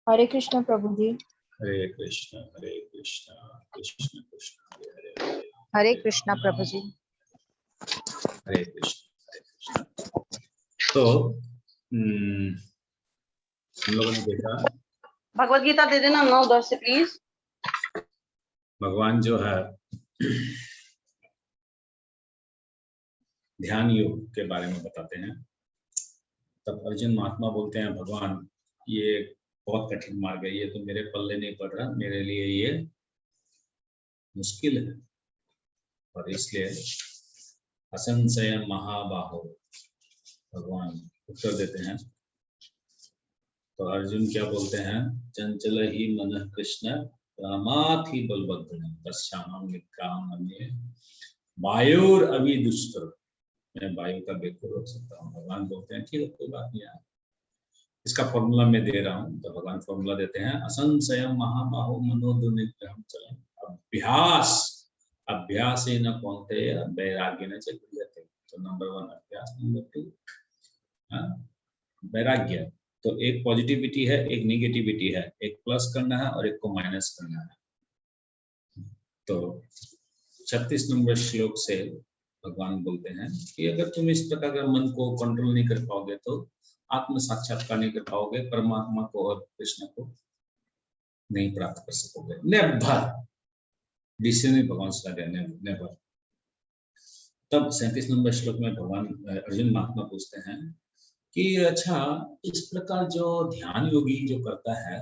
हरे कृष्ण प्रभु जी। हरे कृष्ण कृष्ण कृष्ण हरे हरे हरे कृष्णा प्रभु जी। हरे कृष्ण। तो हम लोगों ने देखा भगवत गीता दे देना 9-10 से प्लीज। भगवान जो है ध्यान योग के बारे में बताते हैं। तब अर्जुन महात्मा बोलते हैं भगवान ये बहुत कठिन मार्ग है, ये तो मेरे पल्ले नहीं पड़ रहा, मेरे लिए ये मुश्किल है, और इसलिए असंशय महाबाहो भगवान उत्तर देते हैं। तो अर्जुन क्या बोलते हैं, चंचल ही मन कृष्ण रामात ही बलभद्र तस्याम निग्रहम अन्ये वायुर अभी दुष्कर, मैं वायु का वेग को रोक सकता हूँ। भगवान बोलते हैं ठीक है कोई बात नहीं है, इसका फॉर्मूला मैं दे रहा हूँ। तो भगवान फॉर्मूला देते हैं, असंशय महाबाहो मनोदुनिग्रहम चलम अभ्यास अभ्यास न कौनते वैराग्य न चक्रियते। तो नंबर 1 अभ्यास, नंबर 2 वैराग्य। तो एक पॉजिटिविटी है, एक नेगेटिविटी है, एक प्लस करना है और एक को माइनस करना है। तो 36 नंबर श्लोक से भगवान बोलते हैं कि अगर तुम इस प्रकार का मन को कंट्रोल नहीं कर पाओगे तो आत्म साक्षात्कार नहीं कर पाओगे, परमात्मा को और कृष्ण को नहीं प्राप्त कर सकोगे। नेवर, डिसीजन भगवान से नेवर। तब 37 नंबर श्लोक में भगवान अर्जुन महात्मा पूछते हैं कि अच्छा इस प्रकार जो ध्यान योगी जो करता है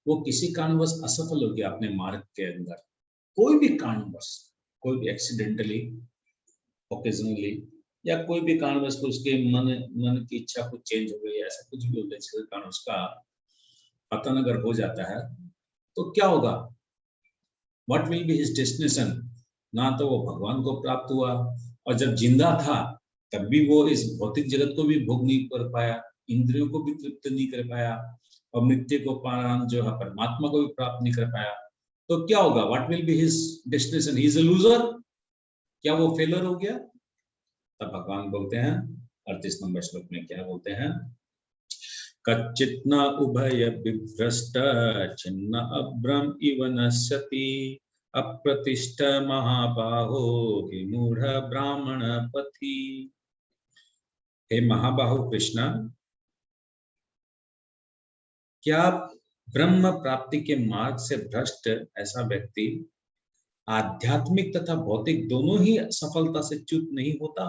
वो किसी कारणवश असफल हो गया अपने मार्ग के अंदर, कोई भी कारणवश, कोई भी एक्सीडेंटली, ओकेजनली, या कोई भी कारणवश उसके मन की इच्छा कुछ चेंज हो गई, ऐसा कुछ भी हो गया जिसके कारण उसका पतन अगर हो जाता है तो क्या होगा, what will be his destination. ना तो वो भगवान को प्राप्त हुआ, और जब जिंदा था तब भी वो इस भौतिक जगत को भी भोग नहीं कर पाया, इंद्रियों को भी तृप्त नहीं कर पाया, और मृत्यु को पान जो है परमात्मा को भी प्राप्त नहीं कर पाया। तो क्या होगा, what will be his destination, he is a loser, क्या वो फेलर हो गया। तब भगवान बोलते हैं 38 नंबर श्लोक में क्या बोलते हैं, कच्चित् न उभय विभ्रष्ट छिन्न अभ्रम इव नश्यति अप्रतिष्ठ महाबाहो विमूढ़ ब्राह्मण पथि। हे महाबाहो कृष्णा, क्या ब्रह्म प्राप्ति के मार्ग से भ्रष्ट ऐसा व्यक्ति आध्यात्मिक तथा भौतिक दोनों ही सफलता से च्युत नहीं होता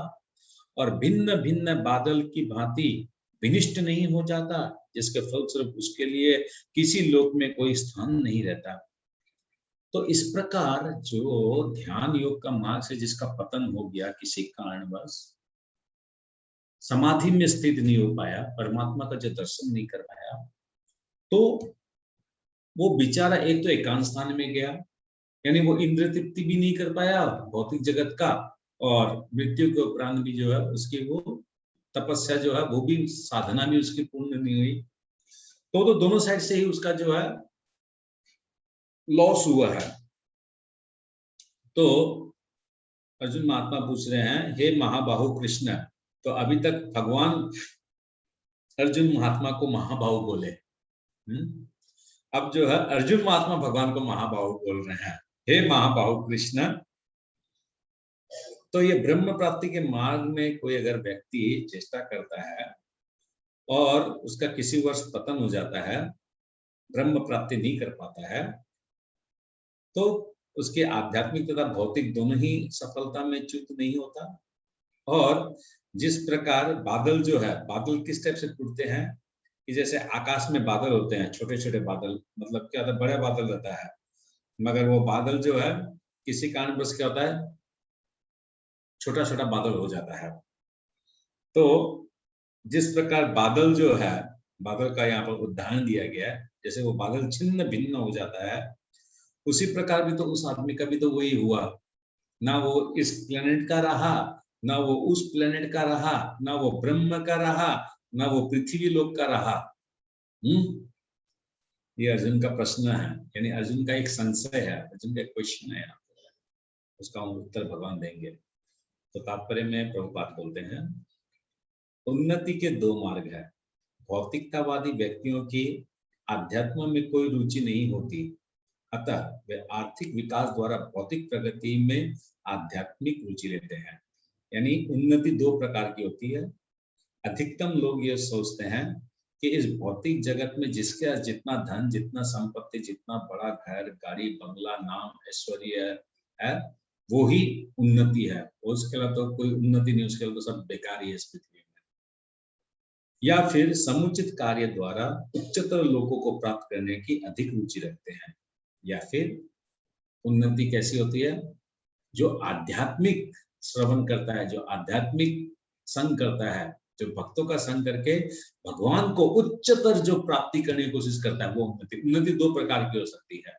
और भिन्न भिन्न बादल की भांति विनिष्ट नहीं हो जाता, जिसके फलस्वरूप उसके लिए किसी लोक में कोई स्थान नहीं रहता। तो इस प्रकार जो ध्यान योग का मार्ग से जिसका पतन हो गया किसी कारणवश, समाधि में स्थित नहीं हो पाया, परमात्मा का जो दर्शन नहीं कर पाया, तो वो बेचारा एक तो एकांत स्थान में गया, यानी वो इंद्रिय तृप्ति भी नहीं कर पाया भौतिक जगत का, और मृत्यु के उपरांत भी जो है उसकी वो तपस्या जो है वो भी, साधना भी उसकी पूर्ण नहीं हुई। तो दोनों साइड से ही उसका जो है लॉस हुआ है। तो अर्जुन महात्मा पूछ रहे हैं, हे महाबाहु कृष्ण, तो अभी तक भगवान अर्जुन महात्मा को महाबाहु बोले, अब जो है अर्जुन महात्मा भगवान को महाबाहु बोल रहे हैं, हे महाबाहु कृष्ण। तो ये ब्रह्म प्राप्ति के मार्ग में कोई अगर व्यक्ति चेष्टा करता है और उसका किसी वर्ष पतन हो जाता है, ब्रह्म प्राप्ति नहीं कर पाता है, तो उसके आध्यात्मिक तथा भौतिक दोनों ही सफलता में च्युत नहीं होता। और जिस प्रकार बादल जो है, बादल किस टाइप से टूटते हैं कि जैसे आकाश में बादल होते हैं, छोटे छोटे बादल, मतलब क्या होता है, बड़ा बादल रहता है, मगर वो बादल जो है किसी कारणवश क्या होता है, छोटा छोटा बादल हो जाता है। तो जिस प्रकार बादल जो है, बादल का यहाँ पर उदाहरण दिया गया है, जैसे वो बादल छिन्न भिन्न हो जाता है, उसी प्रकार भी तो उस आदमी का भी तो वही हुआ, ना वो इस प्लेनेट का रहा, ना वो उस प्लेनेट का रहा, ना वो ब्रह्म का रहा, ना वो पृथ्वी लोक का रहा। ये अर्जुन का प्रश्न है, यानी अर्जुन का एक संशय है, अर्जुन का एक क्वेश्चन है, उसका उत्तर भगवान देंगे। तो तात्पर्य में प्रभुपाद बोलते हैं, उन्नति के 2 मार्ग है। भौतिकतावादी व्यक्तियों की आध्यात्म में कोई रुचि नहीं होती, अतः वे आर्थिक विकास द्वारा भौतिक प्रगति में आध्यात्मिक रुचि लेते हैं। यानी उन्नति दो प्रकार की होती है। अधिकतम लोग ये सोचते हैं कि इस भौतिक जगत में जिसके पास जितना धन, जितना संपत्ति, जितना बड़ा घर, गाड़ी, बंगला, नाम, ऐश्वर्य है, वो ही उन्नति है। और उसके अलावा तो कोई उन्नति नहीं, उसके अलावा तो सब बेकार ही है इस पृथ्वी में। या फिर समुचित कार्य द्वारा उच्चतर लोकों को प्राप्त करने की अधिक रुचि रखते हैं। या फिर उन्नति कैसी होती है? जो आध्यात्मिक श्रवण करता है, जो आध्यात्मिक संग करता है, जो भक्तों का संग करके भगवान को उच्चतर जो प्राप्ति करने की कोशिश करता है, वो उन्नति। उन्नति दो प्रकार की हो सकती है,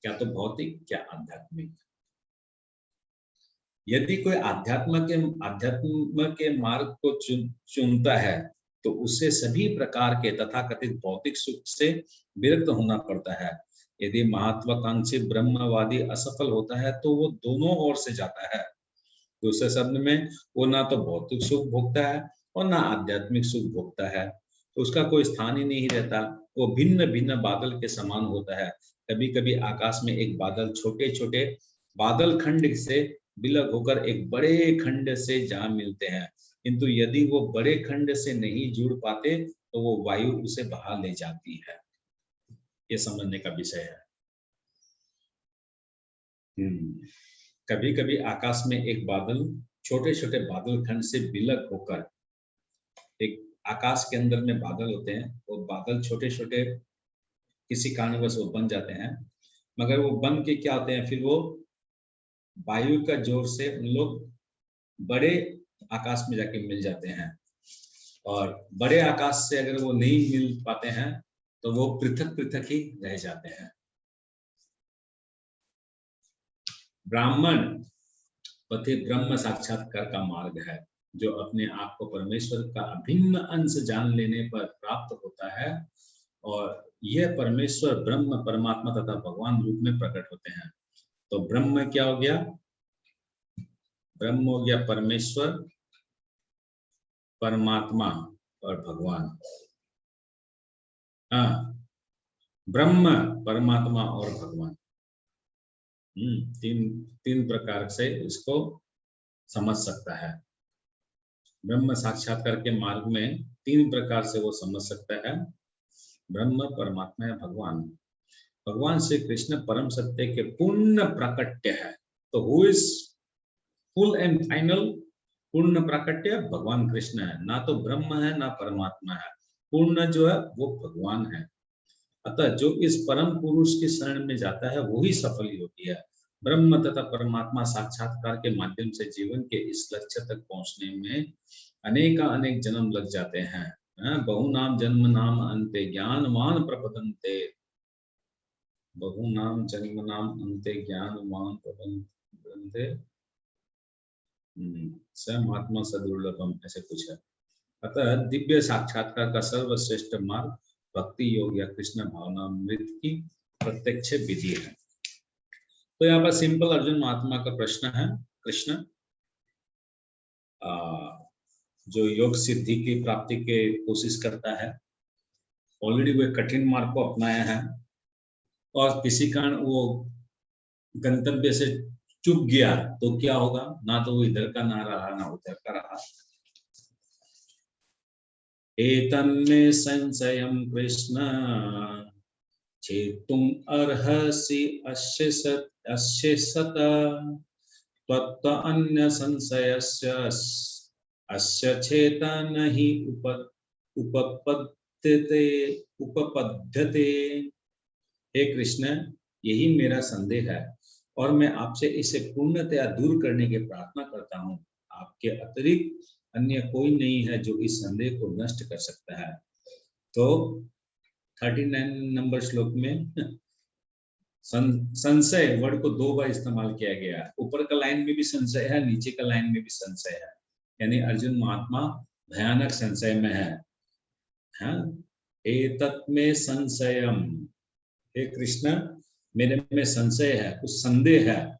क्या तो भौतिक, क्या आध्यात्मिक। यदि कोई आध्यात्म के मार्ग को चुनता है तो उसे सभी प्रकार के तथाकथित भौतिक सुख से विरक्त होना पड़ता है। यदि महत्वाकांक्षी ब्रह्मवादी असफल होता है तो वो दोनों ओर से जाता है। दूसरे शब्द में, वो ना तो भौतिक सुख भोगता है और ना आध्यात्मिक सुख भोगता है, तो उसका कोई स्थान ही नहीं रहता। वो भिन्न भिन्न बादल के समान होता है। कभी कभी आकाश में एक बादल छोटे छोटे बादल खंड से विलग होकर एक बड़े खंड से जा मिलते हैं, किंतु यदि वो बड़े खंड से नहीं जुड़ पाते तो वो वायु उसे बहा ले जाती है। ये समझने का विषय है। कभी कभी आकाश में एक बादल छोटे छोटे बादल खंड से विलग होकर, एक आकाश के अंदर में बादल होते हैं, वो बादल छोटे छोटे किसी कारणवश वो बन जाते हैं, मगर वो बन के क्या होते हैं, फिर वो वायु का जोर से उन लोग बड़े आकाश में जाके मिल जाते हैं। और बड़े आकाश से अगर वो नहीं मिल पाते हैं तो वो पृथक पृथक ही रह जाते हैं। ब्राह्मण पति ब्रह्म साक्षात्कार का मार्ग है, जो अपने आप को परमेश्वर का अभिन्न अंश जान लेने पर प्राप्त होता है, और यह परमेश्वर ब्रह्म परमात्मा तथा भगवान रूप में प्रकट होते हैं। तो ब्रह्म क्या हो गया? ब्रह्म हो गया परमेश्वर, परमात्मा और भगवान। हाँ, ब्रह्म, परमात्मा और भगवान, तीन प्रकार से इसको समझ सकता है। ब्रह्म साक्षात्कार के मार्ग में तीन प्रकार से वो समझ सकता है, ब्रह्म, परमात्मा या भगवान। भगवान श्री कृष्ण परम सत्य के पूर्ण प्राकट्य है। तो who is full and final पूर्ण प्राकट्य? भगवान कृष्ण है। ना तो ब्रह्म है ना परमात्मा है, पूर्ण जो है वो भगवान है। अतः जो इस परम पुरुष की शरण में जाता है वही सफल योगी है। ब्रह्म तथा परमात्मा साक्षात्कार के माध्यम से जीवन के इस लक्ष्य तक पहुंचने में अनेक जन्म लग जाते हैं। बहुनाम जन्म नाम अंते ज्ञानवान प्रपदन्ते। बहुनाम जन्म नाम अंते ज्ञानवान प्रपदन्ते स महात्मा सदुर्लभम, ऐसे कुछ है। अतः दिव्य साक्षात्कार का सर्वश्रेष्ठ मार्ग भक्ति योग या कृष्ण भावनामृत की प्रत्यक्ष विधि है। तो यहाँ पर सिंपल अर्जुन महात्मा का प्रश्न है, कृष्ण जो योग सिद्धि की प्राप्ति के कोशिश करता है, ऑलरेडी वो कठिन मार्ग को अपनाया है और किसी कारण वो गंतव्य से चूक गया तो क्या होगा? ना तो वो इधर का ना रहा ना उधर का रहा। एतन्मे संशयं कृष्ण चेतुम् अर्हसि अस्य सत त्वत्त अन्य संशयस्य अस्य चेतन हि उपपद्यते। हे कृष्ण, यही मेरा संदेह है और मैं आपसे इसे पूर्णतया दूर करने की प्रार्थना करता हूँ। आपके अतिरिक्त अन्य कोई नहीं है जो इस संदेह को नष्ट कर सकता है। तो 39 नंबर श्लोक में संशय वर्ड को 2 बार इस्तेमाल किया गया है। ऊपर का लाइन में भी संशय है, नीचे का लाइन में भी संशय है, यानी अर्जुन महात्मा भयानक संशय में है। एतत् में संशयम, हे कृष्ण मेरे में संशय है, कुछ संदेह है।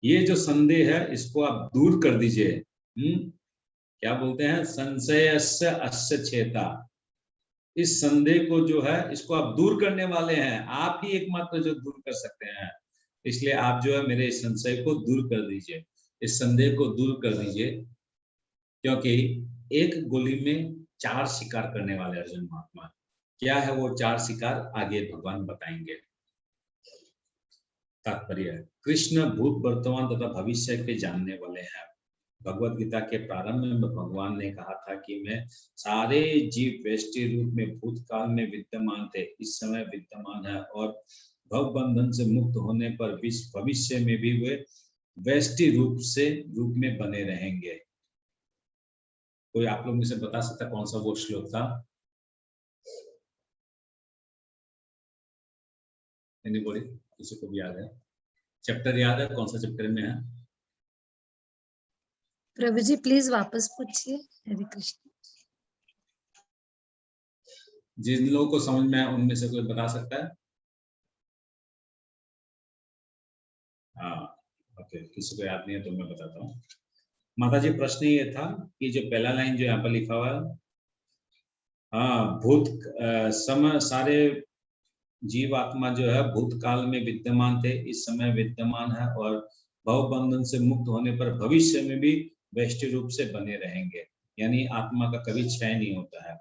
ये जो संदेह है इसको आप दूर कर दीजिए। क्या बोलते हैं? संशयस्य अस्य चेता, इस संदेह को जो है इसको आप दूर करने वाले हैं, आप ही एकमात्र जो दूर कर सकते हैं। इसलिए आप जो है मेरे इस संशय को दूर कर दीजिए, इस संदेह को दूर कर दीजिए, क्योंकि एक गोली में 4 शिकार करने वाले अर्जुन महात्मा। क्या है वो 4 शिकार, आगे भगवान बताएंगे। तात्पर्य है कृष्ण भूत वर्तमान तथा भविष्य के जानने वाले हैं। भगवत गीता के प्रारंभ में भगवान ने कहा था कि मैं सारे जीव व्यष्टि रूप में भूतकाल में विद्यमान थे, इस समय विद्यमान है, और भव बंधन से मुक्त होने पर भविष्य में भी वे व्यष्टि रूप में बने रहेंगे। कोई आप लोग मुझे बता सकता कौन सा वो श्लोक था? एनीबॉडी, किसी को भी याद है? चैप्टर याद है, कौन सा चैप्टर में है? प्रभु जी प्लीज वापस पूछिए। हरे कृष्ण। जिन लोगों को समझ में आए उनमें से कोई बता सकता है? हाँ, ओके, किसी को याद नहीं है तो मैं बताता हूँ। माता जी, प्रश्न ये था कि जो पहला लाइन जो यहाँ पर लिखा हुआ है, हाँ, सारे जीव आत्मा जो है भूतकाल में विद्यमान थे, इस समय विद्यमान है, और भव बंधन से मुक्त होने पर भविष्य में भी व्यष्टि रूप से बने रहेंगे। यानी आत्मा का कभी क्षय नहीं होता है।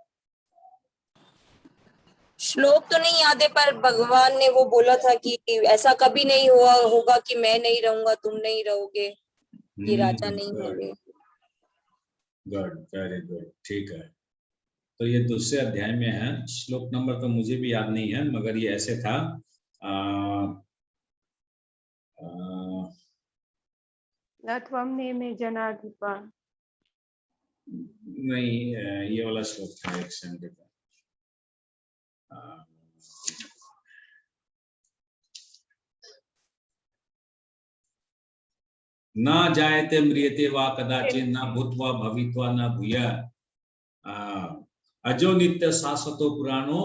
श्लोक तो नहीं याद है, पर भगवान ने वो बोला था कि ऐसा कभी नहीं होगा कि मैं नहीं रहूंगा, तुम नहीं रहोगे, ये राजा नहीं होंगे। गुड, वेरी गुड, ठीक है। तो ये दूसरे अध्याय में है। श्लोक नंबर तो मुझे भी याद नहीं है, मगर ये ऐसे था, में जनाधिपा नहीं, ये वाला श्लोक था, एक सेकंड का। न जायते म्रियते वा कदाचित् न भूत्वा भवित्वा न भूया अजो नित्य शाश्वतो पुराणो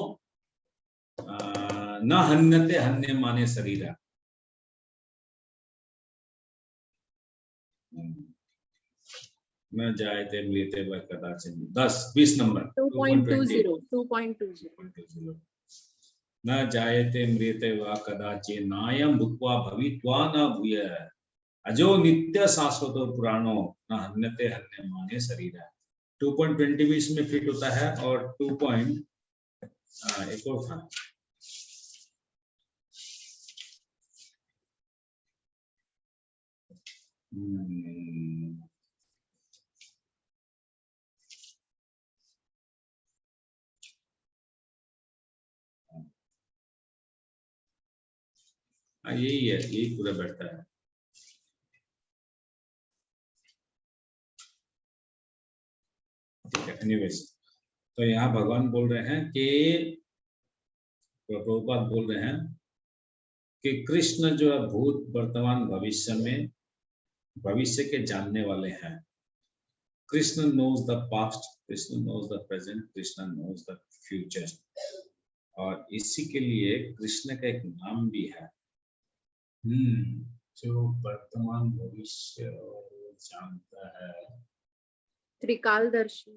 न हन्यते हन्य माने शरीरा। न जायते म्रियते वा कदाचित् 10-20 नंबर 2.20 न जायते म्रियते वा कदाचित् नायं भूत्वा भवित्वा न भूय अजो नित्य शाश्वतो पुराणो न हन्यते हन्य माने शरीरा। 2.20 भी इसमें फिट होता है, और 2. एक और था, यही है, यही पूरा बैठता है। ठीक है, एनीवेज, तो यहाँ भगवान बोल रहे हैं कि प्रभुपाद बोल रहे हैं कि कृष्ण जो है भूत वर्तमान भविष्य में भविष्य के जानने वाले हैं। Krishna knows the past, Krishna knows the present, Krishna knows the future, और इसी के लिए कृष्ण का एक नाम भी है, जो वर्तमान भविष्य जानता है, त्रिकालदर्शी।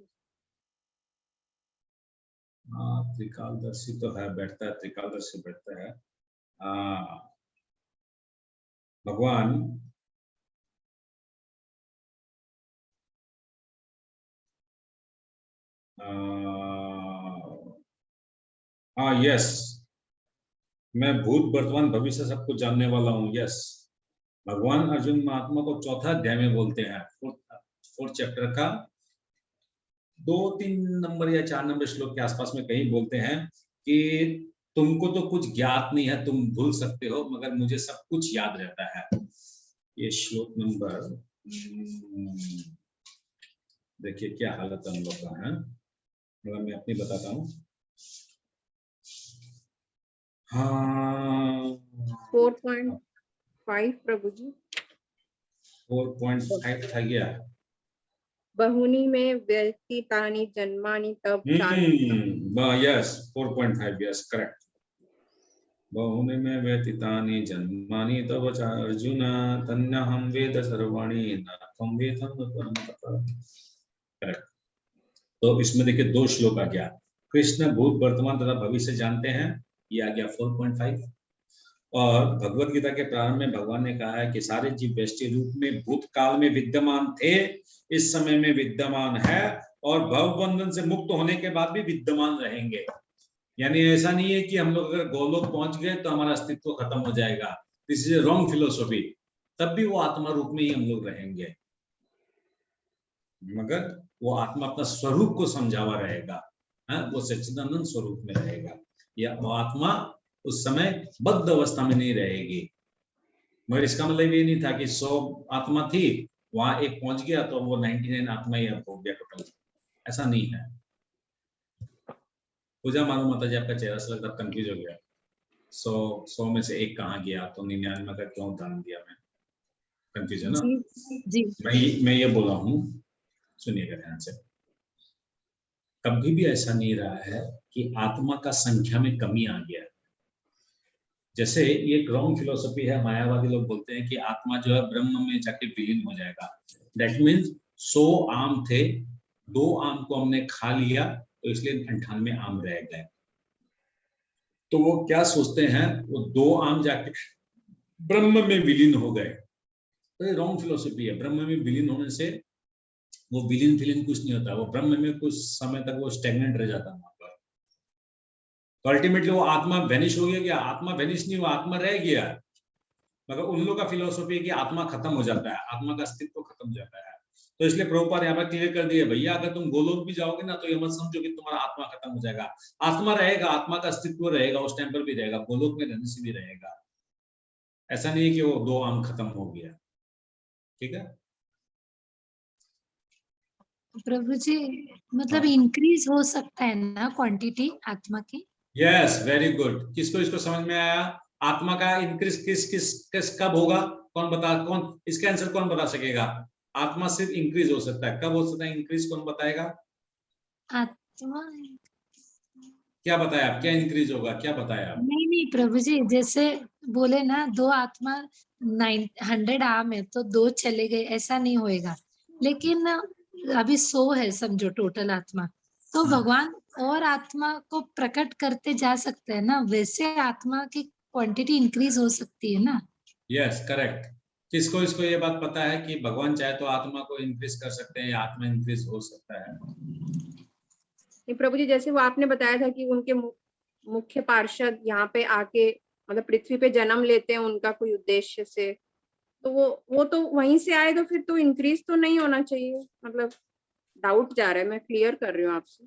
हाँ, त्रिकालदर्शी तो है, बैठता है, त्रिकालदर्शी बैठता है। भगवान हाँ, यस, मैं भूत वर्तमान भविष्य सब कुछ जानने वाला हूँ, यस। भगवान अर्जुन महात्मा को चौथा अध्याय में बोलते हैं, 4th चैप्टर का 2-3 नंबर या 4 नंबर श्लोक के आसपास में कहीं बोलते हैं कि तुमको तो कुछ ज्ञात नहीं है, तुम भूल सकते हो, मगर मुझे सब कुछ याद रहता है। ये श्लोक नंबर, देखिए क्या हालत हम लोग का है, मतलब मैं अपनी बताता हूँ। हाँ, 4.5 प्रभु जी, 4.5 था गया। बहुनी में व्यतीतानि जन्मानि तब यस, 4.5, यस, करेक्ट। बहुनी में व्यतीतानि जन्मानि तब च अर्जुन तन्यहं वेद सर्वाणि न त्वं वेदं परं तप। करेक्ट। तो इसमें देखिए 2 श्लोक आ गया, कृष्ण भूत वर्तमान तथा भविष्य जानते हैं, ये आ गया 4.5। और भगवत गीता के प्रारंभ में भगवान ने कहा है कि सारे जीव व्यष्टि रूप में भूतकाल में विद्यमान थे, इस समय में विद्यमान है और भवबंधन से मुक्त होने के बाद भी विद्यमान रहेंगे। यानी ऐसा नहीं है कि हम लोग अगर गोलोक पहुंच गए तो हमारा अस्तित्व खत्म हो जाएगा, this is a wrong philosophy. तब भी वो आत्मा रूप में ही हम लोग रहेंगे, मगर वो आत्मा अपना स्वरूप को समझा हुआ रहेगा, वो सच्चिदानंद स्वरूप में रहेगा। या वो आत्मा उस समय बद्ध अवस्था में नहीं रहेगी। मगर इसका मतलब ये नहीं था कि 100 आत्मा थी, वहां एक पहुंच गया तो वो 99 आत्मा ही अब हो गया टोटल, ऐसा नहीं है। पूजा मानो माता जी, आपका चेहरा से लगता है कंफ्यूज हो गया। 100 में से एक कहाँ गया, तो 99 का क्यों दान दिया? मैं कंफ्यूज है ना? जी मैं ये बोला हूँ, सुनिएगा ध्यान से। कभी भी ऐसा नहीं रहा है कि आत्मा का संख्या में कमी आ गया। जैसे ये रॉन्ग फिलोसफी है, मायावादी लोग बोलते हैं कि आत्मा जो है ब्रह्म में जाके विलीन हो जाएगा। दैट मीन्स 100 आम थे, 2 आम को हमने खा लिया तो इसलिए 98 आम रह गए। तो वो क्या सोचते हैं, वो 2 आम जाके ब्रह्म में विलीन हो गए। तो ये रॉन्ग फिलोसफी है। ब्रह्म में विलीन होने से वो विलीन फिलीन कुछ नहीं होता, वो ब्रह्म में कुछ समय तक वो स्टेगनेंट रह जाता है वहां पर। तो अल्टीमेटली वो आत्मा वेनिश हो गया। क्या आत्मा वेनिश नहीं हुआ, आत्मा रह गया। मगर उन लोगों का फिलोसफी है कि आत्मा खत्म हो जाता है, आत्मा का अस्तित्व खत्म हो जाता है। तो इसलिए प्रभुपाद यहाँ पर क्लियर कर दिए, भैया अगर तुम गोलोक भी जाओगे ना तो ये मत समझो कि तुम्हारा आत्मा खत्म हो जाएगा। आत्मा रहेगा, आत्मा का अस्तित्व रहेगा, उस टाइम पर भी रहेगा, गोलोक में रहने से भी रहेगा। ऐसा नहीं है कि वो 2 आम खत्म हो गया। ठीक है प्रभु जी, मतलब इंक्रीज हो सकता है ना क्वांटिटी आत्मा की? Yes, very good. किसको इसको समझ में आया? आत्मा का इंक्रीज किस कब होगा? कौन इसका आंसर कौन बता सकेगा? आत्मा सिर्फ इंक्रीज हो सकता है, कब हो सकता है इंक्रीज? कौन बताएगा? आत्मा क्या बताया आप? क्या इंक्रीज होगा, क्या बताया आप? नहीं प्रभु जी, जैसे बोले ना 2 आत्मा 100 आम है तो 2 चले गए, ऐसा नहीं होएगा। लेकिन अभी 100 है समझो टोटल आत्मा, तो भगवान और आत्मा को प्रकट करते जा सकते हैं ना, वैसे आत्मा की क्वांटिटी इंक्रीज हो सकती है ना। Yes, correct. किसको इसको ये बात पता है कि भगवान चाहे तो आत्मा को इंक्रीज कर सकते हैं या आत्मा इंक्रीज हो सकता है? नहीं प्रभु जी, जैसे वो आपने बताया था कि उनके मुख्य पार्षद यहाँ पे आके मतलब पृथ्वी पे जन्म लेते हैं उनका कोई उद्देश्य से, तो वो तो वहीं से आए, तो फिर तो इंक्रीज तो नहीं होना चाहिए। मतलब डाउट जा रहा है, मैं क्लियर कर रही हूँ आपसे।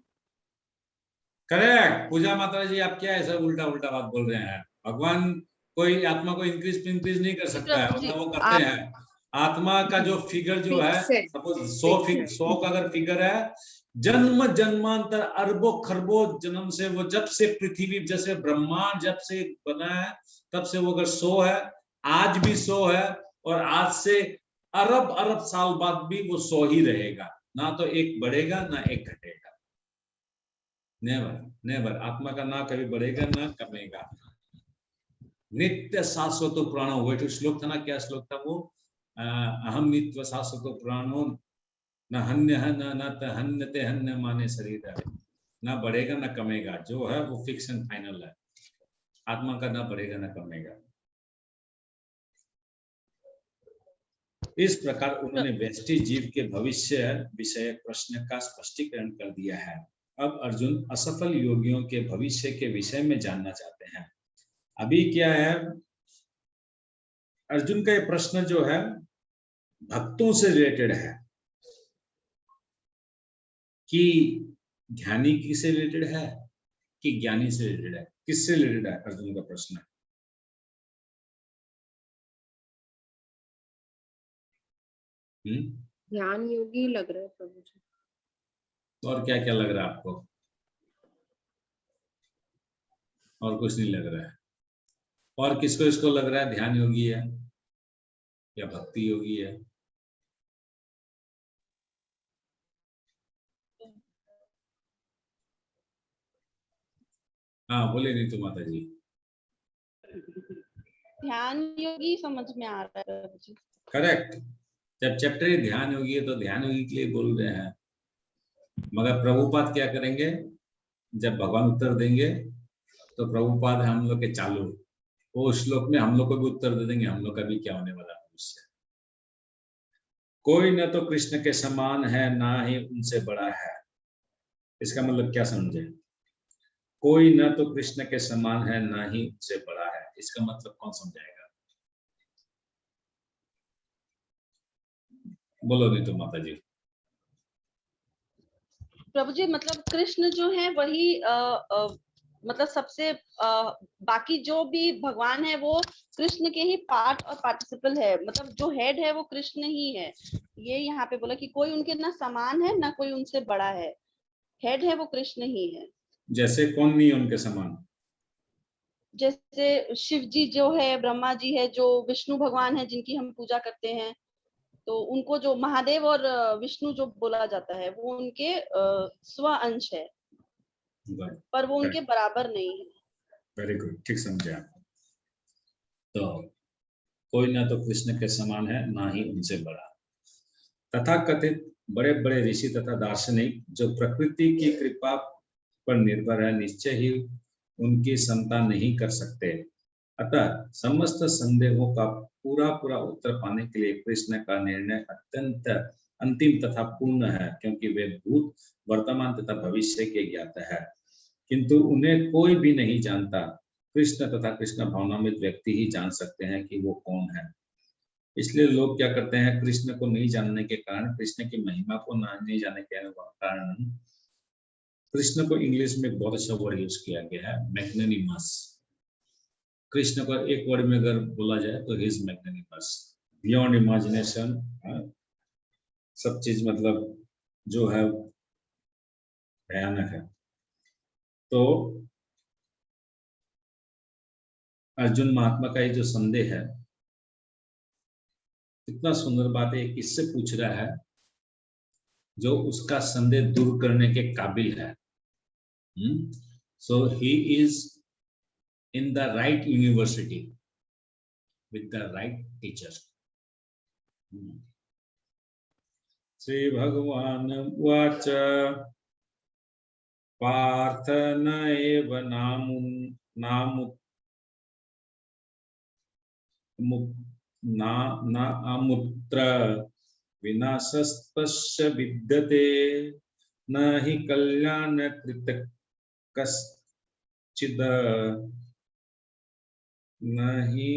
करेक्ट। पूजा माता जी, आप क्या ऐसा उल्टा उल्टा बात बोल रहे हैं? भगवान कोई आत्मा को इंक्रीज नहीं कर सकता है, मतलब वो करते हैं। आत्मा का जो फिगर जो है, फिक्स है, सपोज फिक्स है। 100 का अगर फिगर है, जन्म जन्मांतर अरबों खरबों जन्म से वो जब से पृथ्वी जैसे ब्रह्मांड जब से बना है तब से वो अगर 100 है, आज भी 100 है, और आज से अरब अरब साल बाद भी वो 100 ही रहेगा। ना तो एक बढ़ेगा ना एक घटेगा। Never never. आत्मा का ना कभी बढ़ेगा ना कमेगा। नित्य शाश्वत पुराणो, वो एक श्लोक था ना, क्या श्लोक था वो? अहम नित्य शाश्वत पुराणो न हन्य है न हन्यते हन्य माने शरीर है। ना बढ़ेगा ना कमेगा, जो है वो फिक्स एंड फाइनल है। आत्मा का ना बढ़ेगा ना कमेगा। इस प्रकार उन्होंने व्यष्टि जीव के भविष्य विषय प्रश्न का स्पष्टीकरण कर दिया है। अब अर्जुन असफल योगियों के भविष्य के विषय में जानना चाहते हैं। अभी क्या है, अर्जुन का ये प्रश्न जो है भक्तों से रिलेटेड है कि ध्यानी किससे रिलेटेड है कि ज्ञानी से रिलेटेड है? किससे रिलेटेड है अर्जुन का प्रश्न? ध्यान योगी लग रहा है प्रभु जी। और क्या क्या लग रहा है आपको? और कुछ नहीं लग रहा है? और किसको इसको लग रहा है ध्यान योगी है या भक्ति योगी है? हाँ बोले नहीं तो माता जी। ध्यान योगी समझ में आ रहा है प्रभु जी। करेक्ट। जब चैप्टर ही ध्यान योगी है तो ध्यान योगी के लिए बोल रहे हैं। मगर प्रभुपाद क्या करेंगे? जब भगवान उत्तर देंगे तो प्रभुपाद हम लोग के चालू, वो श्लोक में हम लोग को भी उत्तर दे देंगे हम लोग का भी क्या होने वाला भविष्य। कोई न तो कृष्ण के समान है ना ही उनसे बड़ा है। इसका मतलब क्या समझे? कोई न तो कृष्ण के समान है ना ही उनसे बड़ा है, इसका मतलब कौन समझाएगा? बोलो नहीं तो माता जी। प्रभु जी मतलब कृष्ण जो है वही मतलब सबसे बाकी जो भी भगवान है वो कृष्ण के ही पार्ट और पार्टिसिपल है, मतलब जो हेड है वो कृष्ण ही है। ये यहाँ पे बोला कि कोई उनके ना समान है ना कोई उनसे बड़ा है, हेड है वो कृष्ण ही है। जैसे कौन नहीं है उनके समान? जैसे शिव जी जो है, ब्रह्मा जी है, जो विष्णु भगवान है जिनकी हम पूजा करते हैं, तो उनको जो महादेव और विष्णु जो बोला जाता है वो उनके स्व अंश है, पर वो उनके बराबर नहीं है। वेरी गुड, ठीक समझे आप। तो कोई ना तो कृष्ण के समान है ना ही उनसे बड़ा। तथा कथित बड़े बड़े ऋषि तथा दार्शनिक जो प्रकृति की कृपा पर निर्भर है निश्चय ही उनकी समता नहीं कर सकते। अतः समस्त संदेहों का पूरा पूरा उत्तर पाने के लिए कृष्ण का निर्णय अत्यंत अंतिम तथा पूर्ण है, क्योंकि वे भूत वर्तमान तथा भविष्य के ज्ञाता है, किंतु उन्हें कोई भी नहीं जानता। कृष्ण तथा कृष्ण भावनामृत व्यक्ति ही जान सकते हैं कि वो कौन है। इसलिए लोग क्या करते हैं, कृष्ण को नहीं जानने के कारण, कृष्ण की महिमा को नहीं जानने के कारण कृष्ण को इंग्लिश में बहुत अच्छा वर्ड यूज किया गया है, मैग्नेनिमस। कृष्ण को एक वर्ड में अगर बोला जाए तो ही इज मैग्नेनिमस, बियॉन्ड इमेजिनेशन। सब चीज मतलब जो है भयानक है। तो अर्जुन महात्मा का ये जो संदेह है, इतना सुंदर बात है, किससे पूछ रहा है? जो उसका संदेह दूर करने के काबिल है। So he is in the right university with the right teacher. Shri भगवान उवाच पार्थ नैव नामुत्र विनाशस्तस्य विद्यते न हि कल्याणकृत कश्चिद न हि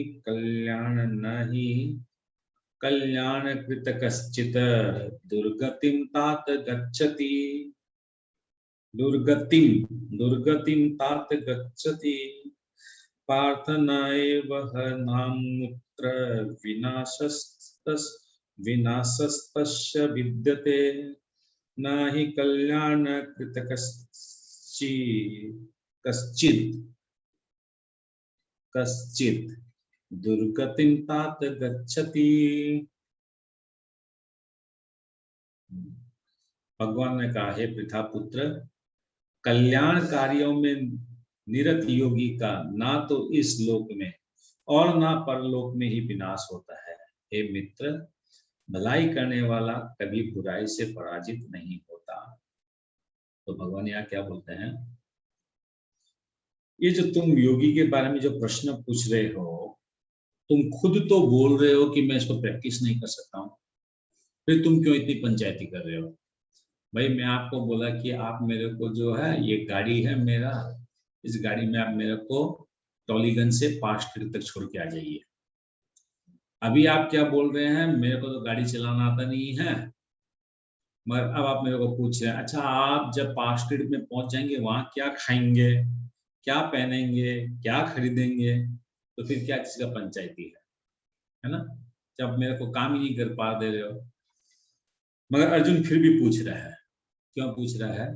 कल्याणकृत कश्चित् दुर्गतिं तात गच्छति पार्थ नैव नामुत्र विनाशस्तस्य विद्यते न हि कल्याणकृत कश्चित् दुर्गतिं तात गच्छति। भगवान ने कहा, हे पृथा पुत्र, कल्याण कार्यों में निरत योगी का ना तो इस लोक में और ना परलोक में ही विनाश होता है। हे मित्र, भलाई करने वाला कभी बुराई से पराजित नहीं होता। तो भगवान यहाँ क्या बोलते हैं, ये जो तुम योगी के बारे में जो प्रश्न पूछ रहे हो, तुम खुद तो बोल रहे हो कि मैं इसको प्रैक्टिस नहीं कर सकता हूँ, फिर तुम क्यों इतनी पंचायती कर रहे हो? भाई मैं आपको बोला कि आप मेरे को जो है, ये गाड़ी है मेरा, इस गाड़ी में आप मेरे को टॉलीगंज से 5 स्ट्रीट तक छोड़ के आ जाइए। अभी आप क्या बोल रहे हैं, मेरे को तो गाड़ी चलाना आता नहीं है, मगर अब आप मेरे को पूछ रहे हैं, अच्छा आप जब 5 स्ट्रीट में पहुंच जाएंगे वहां क्या खाएंगे, क्या पहनेंगे, क्या खरीदेंगे, तो फिर क्या चीज का पंचायती है ना? जब मेरे को काम ही नहीं कर पा दे रहे हो। मगर अर्जुन फिर भी पूछ रहा है। क्यों पूछ रहा है?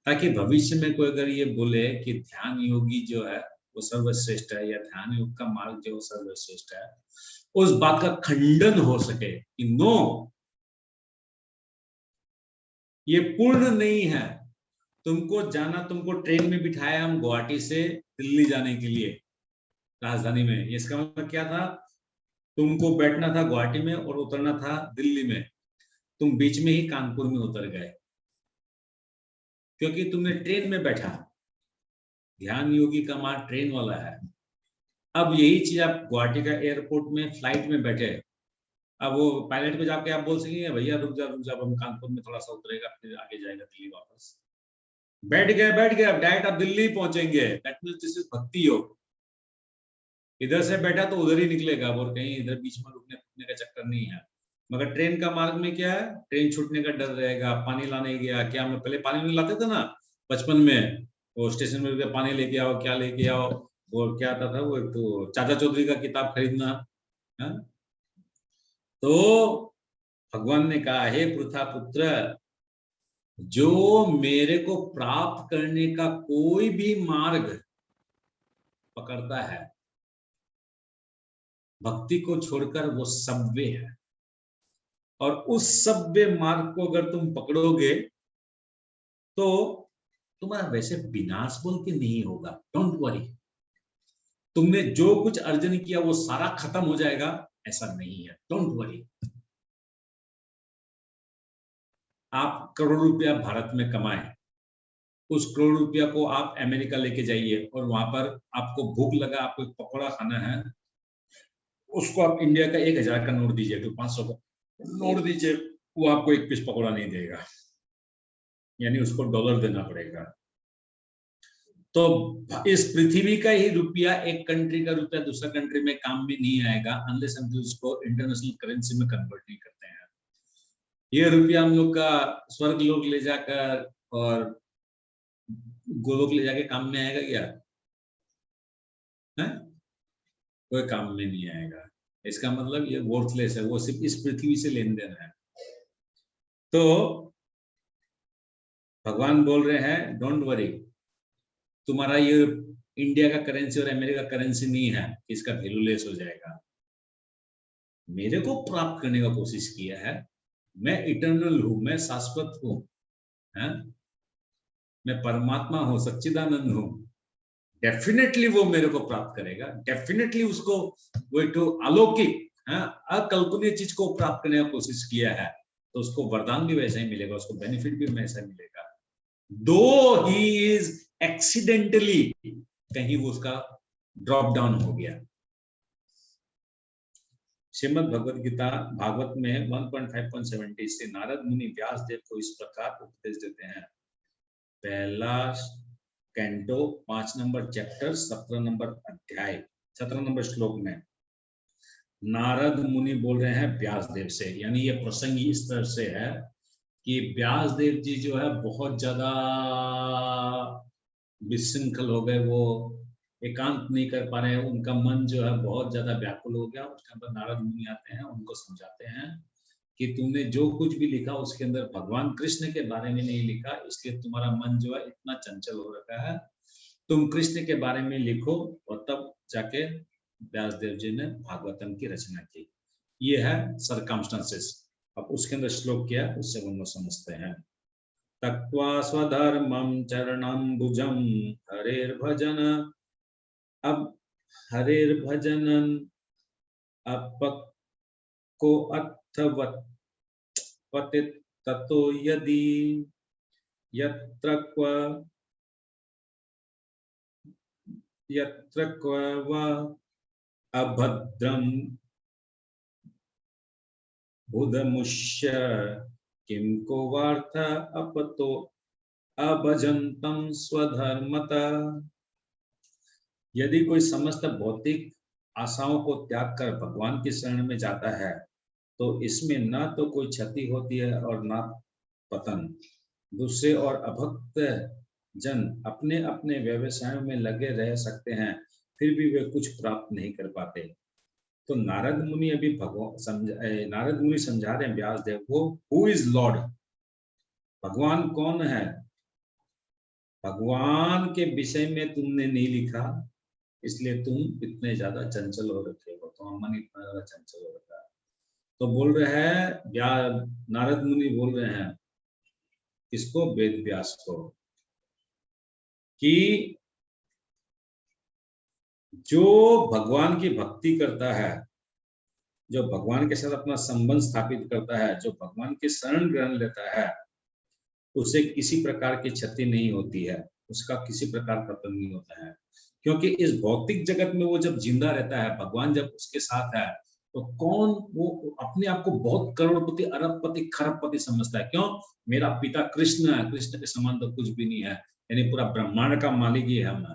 ताकि भविष्य में कोई अगर ये बोले कि ध्यान योगी जो है वो सर्वश्रेष्ठ है, या ध्यान योग का मार्ग जो सर्वश्रेष्ठ है, उस बात का खंडन हो सके कि नो, ये पूर्ण नहीं है। तुमको ट्रेन में बिठाया हम गुवाहाटी से दिल्ली जाने के लिए, राजधानी में। इसका मतलब क्या था? तुमको बैठना था गुवाहाटी में और उतरना था दिल्ली में, तुम बीच में ही कानपुर में उतर गए। क्योंकि तुमने ट्रेन में बैठा, ध्यान योगी का मार्ग ट्रेन वाला है। अब यही चीज आप गुवाहाटी का एयरपोर्ट में फ्लाइट में बैठे, अब वो पायलट को जाके आप बोल सकेंगे भैया रुक जा हम कानपुर में थोड़ा सा उतरेगा फिर आगे जाएगा दिल्ली वापस। बैठ गए अब डायरेक्ट आप दिल्ली पहुंचेंगे। दैट मींस दिस इज भक्ति योग। इधर से बैठा तो उधर ही निकलेगा और कहीं इधर बीच में रुकने का चक्कर नहीं है। मगर ट्रेन का मार्ग में क्या है, ट्रेन छूटने का डर रहेगा, पानी लाने गया क्या, मैं पहले पानी नहीं लाते थे ना बचपन में, वो स्टेशन में पानी लेके आओ क्या लेके आओ, वो क्या आता था वो एक तो चाचा चौधरी का किताब खरीदना है? तो भगवान ने कहा हे पृथा पुत्र, जो मेरे को प्राप्त करने का कोई भी मार्ग पकड़ता है भक्ति को छोड़कर वो सब्वे है, और उस सब्वे मार्ग को अगर तुम पकड़ोगे तो तुम्हारा वैसे विनाश बोल के नहीं होगा। डोंट वरी, तुमने जो कुछ अर्जन किया वो सारा खत्म हो जाएगा, ऐसा नहीं है। Don't worry. आप करोड़ रुपया भारत में कमाएं, उस करोड़ रुपया को आप अमेरिका लेके जाइए और वहां पर आपको भूख लगा, आपको एक पकौड़ा खाना है, उसको आप इंडिया का 1000 का नोट दीजिए तो 500 का नोट दीजिए, वो आपको एक पीस पकौड़ा नहीं देगा, यानी उसको डॉलर देना पड़ेगा। तो इस पृथ्वी का ही रुपया एक कंट्री का रुपया दूसरा कंट्री में काम में नहीं आएगा अनलेस हम उसको इंटरनेशनल करेंसी में कन्वर्ट नहीं करते हैं। ये रुपया हम लोग का स्वर्ग लोग ले जाकर और गोलोक ले जाके काम में आएगा क्या? है? कोई काम में नहीं आएगा। इसका मतलब ये वर्थलेस है, वो सिर्फ इस पृथ्वी से लेन देन है। तो भगवान बोल रहे हैं डोंट वरी, तुम्हारा ये इंडिया का करेंसी और अमेरिका करेंसी नहीं है, इसका वैल्यूलेस हो जाएगा। मेरे को प्राप्त करने का कोशिश किया है, मैं इटर्नल हूं, मैं शाश्वत हूं, मैं परमात्मा हूं, सच्चिदानंद हूं। डेफिनेटली वो मेरे को प्राप्त करेगा, डेफिनेटली उसको वो एक अलौकिक अकल्पनीय चीज को प्राप्त करने का कोशिश किया है तो उसको वरदान भी वैसा ही मिलेगा, उसको बेनिफिट भी वैसा मिलेगा। दो ही इज एक्सीडेंटली कहीं वो उसका ड्रॉप डाउन हो गया। श्रीमद् भगवद गीता भागवत में 1.5.70 से नारद मुनि व्यास देव को इस प्रकार उपदेश देते हैं। पहला कैंटो 5 नंबर चैप्टर 17 नंबर अध्याय 17 नंबर श्लोक में नारद मुनि बोल रहे हैं व्यास देव से, यानी ये प्रसंग इस तरह से है कि व्यास देव जी जो है बहुत ज्यादा विशृंखल हो गए, वो एकांत नहीं कर पा रहे हैं, उनका मन जो है बहुत ज्यादा व्याकुल हो गया। उसके अंदर नारद मुनि आते हैं, उनको समझाते हैं कि तुमने जो कुछ भी लिखा उसके अंदर भगवान कृष्ण के बारे में नहीं लिखा, इसलिए तुम्हारा मन जो है इतना चंचल हो रखा है। तुम कृष्ण के बारे में लिखो। और तब जाके व्यासदेव जी ने भागवतम की रचना की। ये है सरकमस्टेंसेस। अब उसके अंदर श्लोक क्या है उससे हम लोग समझते हैं। तक्वा स्वधर्मम चरणम्बुजम हरेर्भजन। अब हरेर्भजनन अपको अर्थवत पतित ततो यदि यत्र क्व अभद्रम बुधमुष्य किम को वार्थ अपतो अभजंतम स्वधर्मता। यदि कोई समस्त भौतिक आशाओं को त्याग कर भगवान की शरण में जाता है तो इसमें न तो कोई क्षति होती है और न पतन। दूसरे और अभक्त जन अपने अपने व्यवसायों में लगे रह सकते हैं, फिर भी वे कुछ प्राप्त नहीं कर पाते। तो नारद मुनि अभी नारद मुनि समझा रहे हैं व्यास देव को, हु इज लॉर्ड, भगवान कौन है। भगवान के विषय में तुमने नहीं लिखा, इसलिए तुम इतने ज्यादा चंचल हो रखे हो, तुम्हारा मन इतना ज्यादा चंचल हो रखा है। तो बोल रहे हैं नारद मुनि बोल रहे हैं इसको, वेद व्यास को, कि जो भगवान की भक्ति करता है, जो भगवान के साथ अपना संबंध स्थापित करता है, जो भगवान की शरण ग्रहण लेता है, उसे किसी प्रकार की क्षति नहीं होती है, उसका किसी प्रकार पतन नहीं होता है, क्योंकि इस भौतिक जगत में वो जब जिंदा रहता है, भगवान जब उसके साथ है, तो कौन वो अपने आप को बहुत करोड़पति, अरबपति, खरबपति समझता है। क्यों? मेरा पिता कृष्ण है, कृष्ण के समान तो कुछ भी नहीं है, यानी पूरा ब्रह्मांड का मालिक ही है हम।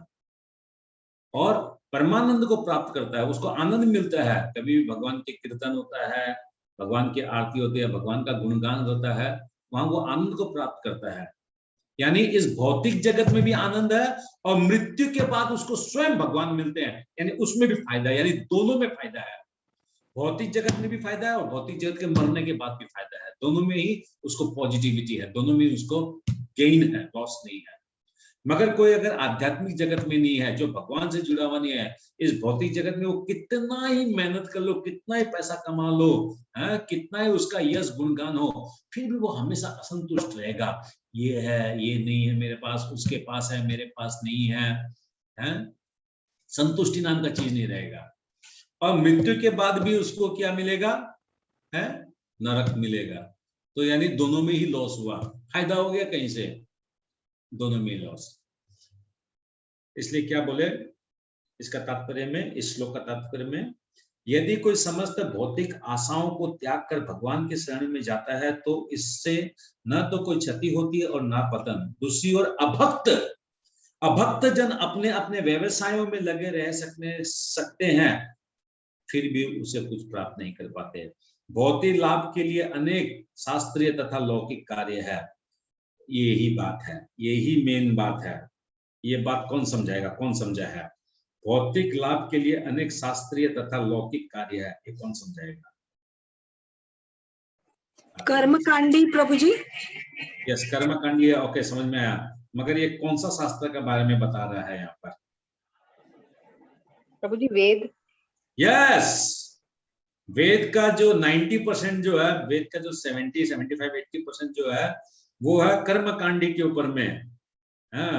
और परमानंद को प्राप्त करता है, उसको आनंद मिलता है। कभी भी भगवान के कीर्तन होता है, भगवान की आरती होती है, भगवान का गुणगान होता है, वहां वो आनंद को प्राप्त करता है। यानी इस भौतिक जगत में भी आनंद है और मृत्यु के बाद उसको स्वयं भगवान मिलते हैं, यानी उसमें भी फायदा है, यानी दोनों में फायदा है। भौतिक जगत में भी फायदा है और भौतिक जगत के मरने के बाद भी फायदा है। दोनों में ही उसको पॉजिटिविटी है, दोनों में उसको गेन है, लॉस नहीं है। मगर कोई अगर आध्यात्मिक जगत में नहीं है, जो भगवान से जुड़ा हुआ नहीं है, इस भौतिक जगत में वो कितना ही मेहनत कर लो, कितना ही पैसा कमा लो, कितना ही उसका यश गुणगान हो, फिर भी वो हमेशा असंतुष्ट रहेगा। ये है, ये नहीं है मेरे पास, उसके पास है, मेरे पास नहीं है, संतुष्टि नाम का चीज नहीं रहेगा। और मृत्यु के बाद भी उसको क्या मिलेगा? है नरक मिलेगा। तो यानी दोनों में ही लॉस हुआ, फायदा हो गया कहीं से, दोनों में लॉस। इसलिए क्या बोले इसका तात्पर्य में, इस श्लोक का तात्पर्य में, यदि कोई समस्त भौतिक आशाओं को त्याग कर भगवान के शरण में जाता है तो इससे न तो कोई क्षति होती है और ना पतन। दूसरी ओर अभक्त जन अपने अपने व्यवसायों में लगे रह सकते हैं, फिर भी उसे कुछ प्राप्त नहीं कर पाते। भौतिक लाभ के लिए अनेक शास्त्रीय तथा लौकिक कार्य है। यही बात है, यही मेन बात है। ये बात कौन समझाएगा? कौन समझा है? भौतिक लाभ के लिए अनेक शास्त्रीय तथा लौकिक कार्य है, ये कौन समझाएगा? कर्मकांडी प्रभु जी। यस, कर्मकांडी है, ओके, समझ में आया। मगर ये कौन सा शास्त्र के बारे में बता रहा है यहाँ पर? प्रभु जी वेद। यस, वेद का जो 90% जो है, वेद का जो 70, 75, 80% जो है, वो है कर्मकांडी के ऊपर में।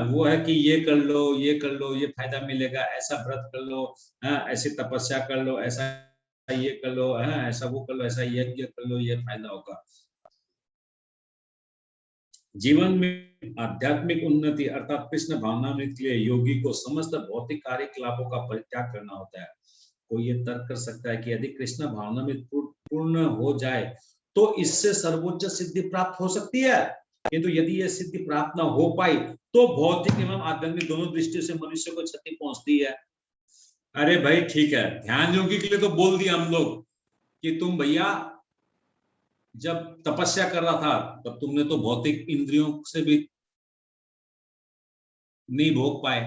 वो है कि ये कर लो, ये कर लो, ये फायदा मिलेगा, ऐसा व्रत कर लो, ऐसी तपस्या कर लो, ऐसा ये कर लो, ऐसा वो कर लो, ऐसा यज्ञ कर लो, ये फायदा होगा। जीवन में आध्यात्मिक उन्नति अर्थात कृष्ण भावनामृत के लिए योगी को समस्त भौतिक कार्यकलापों का परित्याग करना होता है। कोई ये तर्क कर सकता है कि यदि कृष्ण भावनामृत पूर्ण हो जाए तो इससे सर्वोच्च सिद्धि प्राप्त हो सकती है, किंतु यदि यह सिद्धि प्राप्त न हो पाई तो भौतिक एवं आध्यात्मिक दोनों दृष्टि से मनुष्य को क्षति पहुंचती है। अरे भाई ठीक है, ध्यान योगी के लिए तो बोल दिया हम लोग कि तुम भैया जब तपस्या कर रहा था तब तुमने तो भौतिक इंद्रियों से भी नहीं भोग पाए,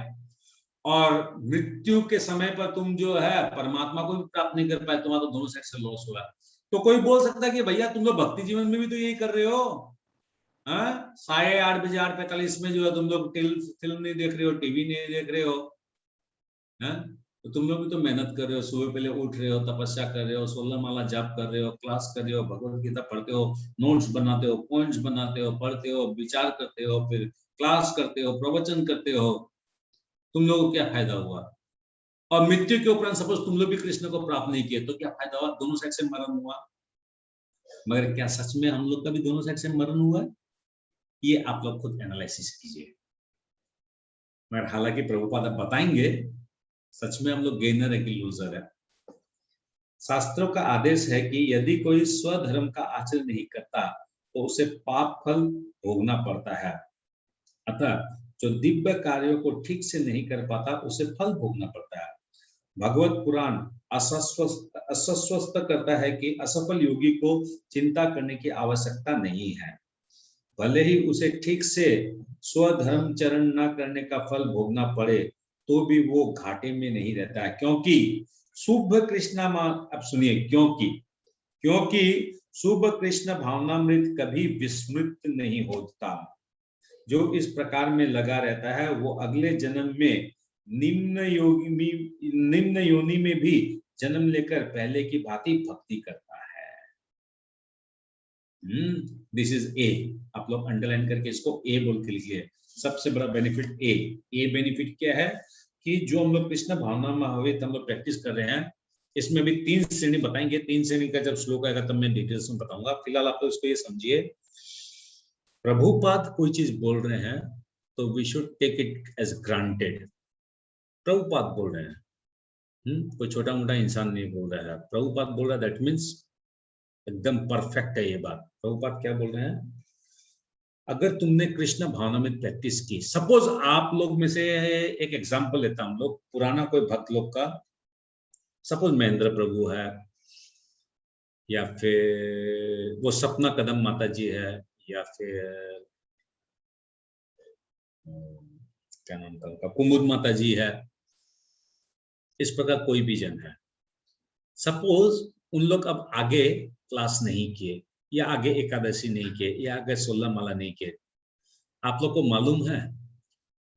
और मृत्यु के समय पर तुम जो है परमात्मा को भी प्राप्त नहीं कर पाए, तुम्हारा तो दोनों साइड से लॉस हुआ। तो कोई बोल सकता है कि भैया तुम लोग भक्ति जीवन में भी तो यही कर रहे हो, 8:30 बजे 8:45 में जो है तुम लोग फिल्म नहीं देख रहे हो, टीवी नहीं देख रहे हो, तो तुम लोग भी तो मेहनत कर रहे हो, सुबह पहले उठ रहे हो, तपस्या कर रहे हो, 16 माला जाप कर रहे हो, क्लास कर रहे हो, भगवत गीता पढ़ते हो, नोट्स बनाते हो, पॉइंट्स बनाते हो, पढ़ते हो, विचार करते हो, फिर क्लास करते हो, प्रवचन करते हो, तुम लोगों को क्या फायदा हुआ? और मृत्यु के उपरांत सपोज तुम लोग भी कृष्ण को प्राप्त नहीं किए तो क्या फायदा हुआ? दोनों साइड से मरण हुआ। मगर क्या सच में हम लोग का भी दोनों साइड से मरण हुआ? ये आप लोग खुद एनालिसिस कीजिए। मगर हालांकि प्रभुपाद बताएंगे सच में हम लोग गेनर है कि लूजर है। शास्त्रों का आदेश है कि यदि कोई स्वधर्म का आचरण नहीं करता तो उसे पाप फल भोगना पड़ता है, अतः जो दिव्य कार्यों को ठीक से नहीं कर पाता उसे फल भोगना पड़ता है। भगवत पुराण आश्वस्त करता है कि असफल योगी को चिंता करने की आवश्यकता नहीं है, भले ही उसे ठीक से स्वधर्म चरण न करने का फल भोगना पड़े तो भी वो घाटे में नहीं रहता है, क्योंकि शुभ कृष्ण, अब सुनिए, क्योंकि शुभ कृष्ण भावनामृत कभी विस्मृत नहीं होता। जो इस प्रकार में लगा रहता है वो अगले जन्म में निम्न योनि में भी जन्म लेकर पहले की भांति भक्ति करता है। दिस इज ए, आप लोग अंडरलाइन करके इसको ए बोल के लिखिए। सबसे बड़ा बेनिफिट ए बेनिफिट क्या है कि जो हम लोग कृष्ण भावना महावेद हम लोग प्रैक्टिस कर रहे हैं, इसमें भी 3 श्रेणी बताएंगे। 3 श्रेणी का जब श्लोक आएगा तब मैं डिटेल्स में बताऊंगा। फिलहाल आप लोग इसको ये समझिए, प्रभुपाद कोई चीज बोल रहे हैं तो we should take it as granted. Prabhupada बोल रहे हैं, कोई छोटा मोटा इंसान नहीं बोल रहा है, प्रभुपाद बोल रहा है, दैट मीन्स एकदम परफेक्ट है ये बात। प्रभुपाद क्या बोल रहे हैं, अगर तुमने कृष्ण भावना में प्रैक्टिस की, सपोज आप लोग में से एक एग्जांपल लेता हूं, लोग पुराना कोई भक्त लोग का, सपोज महेंद्र प्रभु है, या फिर वो सपना कदम माता जी है, या फिर क्या नाम था उनका, कुमुद माता जी है, इस प्रकार कोई भी जन है। सपोज उन लोग अब आगे क्लास नहीं किए, या आगे एकादशी नहीं किए, या आगे 16 माला नहीं किए, आप लोग को मालूम है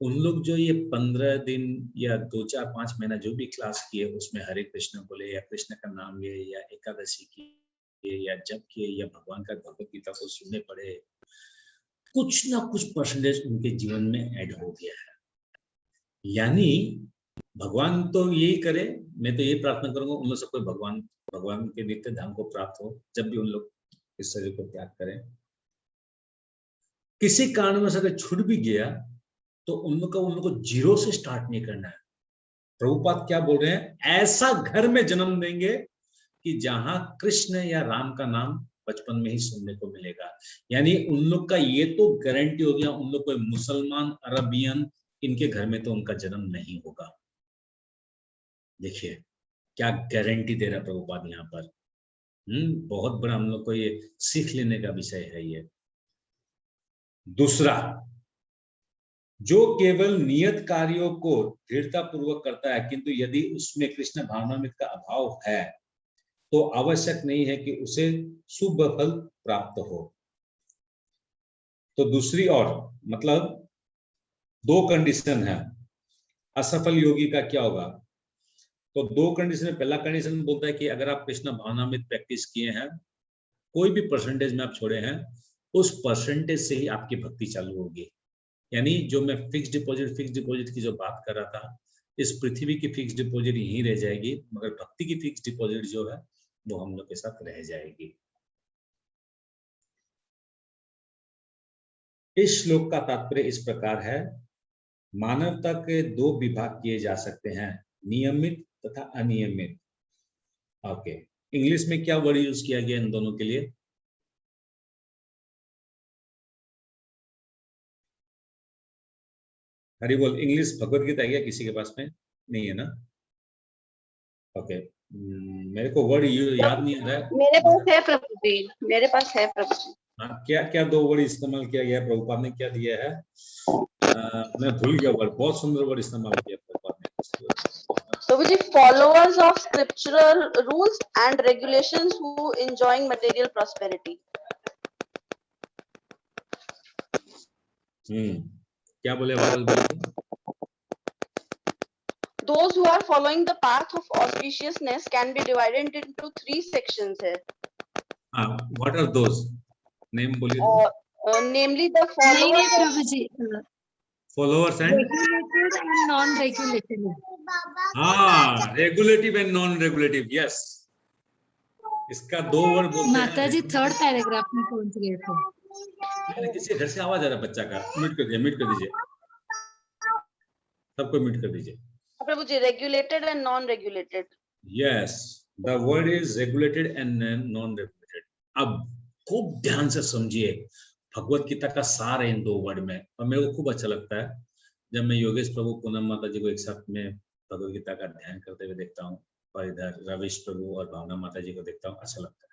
उन लोग जो ये 15 दिन या 2, 4, 5 महीना जो भी क्लास किए उसमें हरे कृष्ण बोले, या कृष्ण का नाम लिए, या एकादशी किए, या जप किए, या भगवान का भगवत गीता को सुनने पड़े, कुछ ना कुछ परसेंटेज उनके जीवन में ऐड हो गया है। यानी भगवान तो यही करे, मैं तो यही प्रार्थना करूंगा उन लोग सबको भगवान के नित्य धाम को प्राप्त हो, जब भी उन लोग इस शरीर को त्याग करें। किसी कारण में अगर छूट भी गया तो उन लोग को जीरो से स्टार्ट नहीं करना है। प्रभुपाद क्या बोल रहे हैं, ऐसा घर में जन्म देंगे कि जहां कृष्ण या राम का नाम बचपन में ही सुनने को मिलेगा। यानी उन लोग का ये तो गारंटी हो गया, उन लोग कोई मुसलमान, अरबियन इनके घर में तो उनका जन्म नहीं होगा। देखिए क्या गारंटी दे रहा प्रभुपाद यहाँ पर। बहुत बड़ा हम लोग को ये सीख लेने का विषय है ये। दूसरा, जो केवल नियत कार्यों को दृढ़ता पूर्वक करता है, किंतु यदि उसमें कृष्ण भावनामृत का अभाव है तो आवश्यक नहीं है कि उसे शुभ फल प्राप्त हो। तो दूसरी ओर मतलब 2 कंडीशन है। असफल योगी का क्या होगा, तो 2 कंडीशन में पहला कंडीशन बोलता है कि अगर आप कृष्ण भावनामृत प्रैक्टिस किए हैं, कोई भी परसेंटेज में आप छोड़े हैं, उस परसेंटेज से ही आपकी भक्ति चालू होगी। यानी जो मैं फिक्स डिपॉजिट की जो बात कर रहा था, इस पृथ्वी की फिक्स डिपॉजिट यहीं रह जाएगी, मगर भक्ति की फिक्स डिपॉजिट जो है वो हम लोग के साथ रह जाएगी। इस श्लोक का तात्पर्य इस प्रकार है, मानवता के 2 विभाग किए जा सकते हैं, नियमित तथा अनियमित। ओके, इंग्लिश में क्या वर्ड यूज किया गया इन दोनों के लिए? हरी बोल, इंग्लिश भगवत गीता है क्या किसी के पास में? नहीं है ना? ओके, मेरे को वर्ड याद नहीं आ रहा है। मेरे पास है प्रभु जी, मेरे पास है प्रभु जी। क्या क्या 2 वर्ड इस्तेमाल किया गया है? प्रभुपाद ने क्या दिया है? मैं भूल गया वर्ड, बहुत सुंदर वर्ड इस्तेमाल किया प्रभुपाद ने। Prabhu ji, followers of scriptural rules and regulations who enjoying material prosperity. क्या बोले वापस बोलिए? Those who are following the path of auspiciousness can be divided into 3 sections है। What are those? Name बोलिए। Namely the नहीं followers of Prabhu ji, followers and regulated and non-regulated। regulative and non-regulative, yes। इसका 2 word बोलते हैं। माता जी 3rd paragraph में पहुंच गए थे। किसी घर से आवाज आ रहा है बच्चा का, म्यूट कर दीजिए, सबको म्यूट कर दीजिए। प्रभु जी, regulated and non-regulated। Yes, the word is regulated and non-regulated। अब खूब ध्यान से समझिए, भगवत गीता का सार है इन 2 वर्ड में। और मेरे को खूब अच्छा लगता है जब मैं योगेश प्रभु, पूनम माता जी को एक साथ में भगवत गीता का अध्ययन करते हुए देखता हूँ, और इधर रविश प्रभु और भावना माता जी को देखता हूँ, अच्छा लगता है।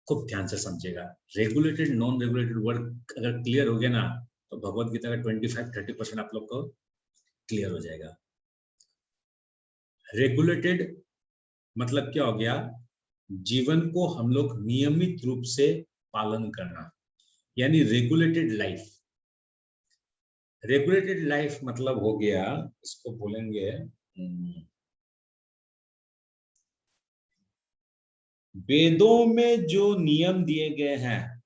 खूब ध्यान से समझिएगा, रेगुलेटेड नॉन रेगुलेटेड वर्ड अगर क्लियर हो गया ना, तो भगवत गीता का 25-30% आप लोग को क्लियर हो जाएगा। रेगुलेटेड मतलब क्या हो गया, जीवन को हम लोग नियमित रूप से पालन करना, यानी रेगुलेटेड लाइफ। रेगुलेटेड लाइफ मतलब हो गया, इसको बोलेंगे वेदों में जो नियम दिए गए हैं,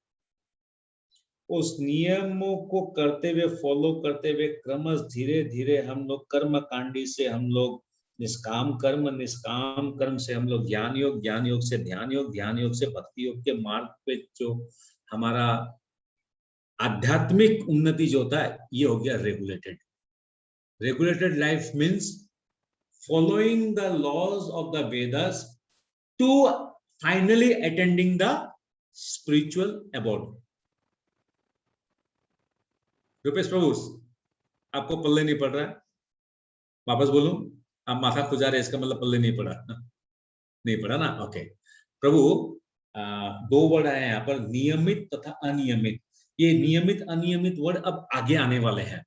उस नियमों को करते हुए, फॉलो करते हुए, क्रमश धीरे धीरे हम लोग कर्म कांडी से हम लोग निष्काम कर्म से हम लोग ज्ञान योग से ध्यान योग से भक्ति योग के मार्ग पे जो हमारा आध्यात्मिक उन्नति जो होता है ये हो गया regulated. Regulated life means following the laws of the Vedas to finally attending the spiritual abode. Rupesh Prabhu, आपको पल्ले नहीं पड़ रहा है? वापस बोलूं? आप माथा खुजा रहे, इसका मतलब पल्ले नहीं पड़ा। नहीं पड़ा ना? ओके। प्रभु, दो वर्ड आए हैं यहाँ पर, नियमित तथा अनियमित। ये नियमित अनियमित वर्ड अब आगे आने वाले हैं,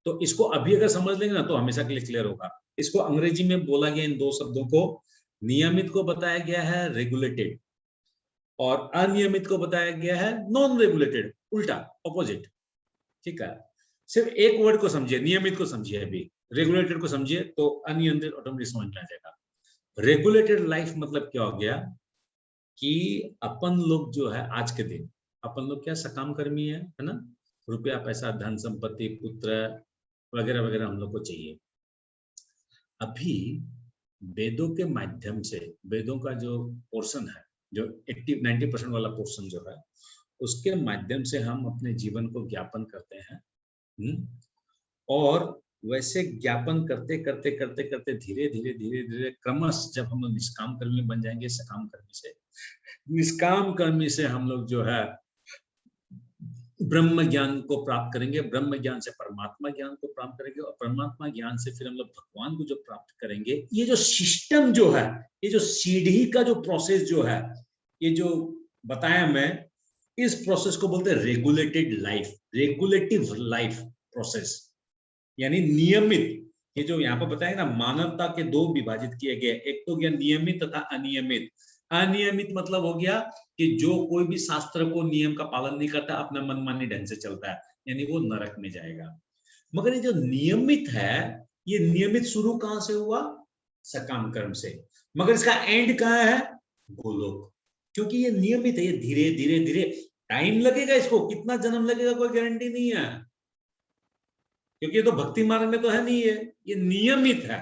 तो इसको अभी अगर समझ लेंगे ना तो हमेशा के लिए क्लियर होगा। इसको अंग्रेजी में बोला गया इन दो शब्दों को, नियमित को बताया गया है रेगुलेटेड और अनियमित को बताया गया है नॉन रेगुलेटेड, उल्टा, ऑपोजिट। ठीक है, सिर्फ एक वर्ड को समझिए, नियमित को समझिए, अभी रेगुलेटेड को समझिए तो अनियंत्रित ऑटोमेटिक समझ में आ जाएगा। रेगुलेटेड लाइफ मतलब क्या हो गया कि अपन लोग जो है आज के दिन अपन लोग क्या सकाम कर्मी है ना? रुपया, पैसा, धन संपत्ति, पुत्र वगैरह वगैरह हम लोग को चाहिए। अभी वेदों के माध्यम से, वेदों का जो पोर्शन है, जो 80-90% वाला पोर्शन जो है, उसके माध्यम से हम अपने जीवन को ज्ञापन करते हैं। और वैसे ज्ञापन करते करते करते करते धीरे धीरे धीरे धीरे क्रमश जब हम लोग निष्काम कर्मी बन जाएंगे, सकाम कर्मी से, निष्काम कर्मी से हम लोग जो है ब्रह्म ज्ञान को प्राप्त करेंगे, ब्रह्म ज्ञान से परमात्मा ज्ञान को प्राप्त करेंगे और परमात्मा ज्ञान से फिर हम लोग भगवान को जो प्राप्त करेंगे। ये जो सिस्टम जो है, ये जो सीढ़ी का जो प्रोसेस जो है, ये जो बताया मैं, इस प्रोसेस को बोलते हैं regulated life, regulative life process, यानी नियमित। ये जो यहाँ पर बताया ना, मानवता के दो विभाजित किए गए, एक तो गया नियमित तथा अनियमित। अनियमित मतलब हो गया कि जो कोई भी शास्त्र को नियम का पालन नहीं करता, अपना मनमानी ढंग से चलता है, यानी वो नरक में जाएगा। मगर ये जो नियमित है, ये नियमित शुरू कहां से हुआ? सकाम कर्म से। मगर इसका एंड कहाँ है? गोलोक। क्योंकि ये नियमित है, ये धीरे धीरे धीरे, टाइम लगेगा इसको, कितना जन्म लगेगा कोई गारंटी नहीं है, क्योंकि ये तो भक्ति मार्ग में तो है नहीं है, ये नियमित है।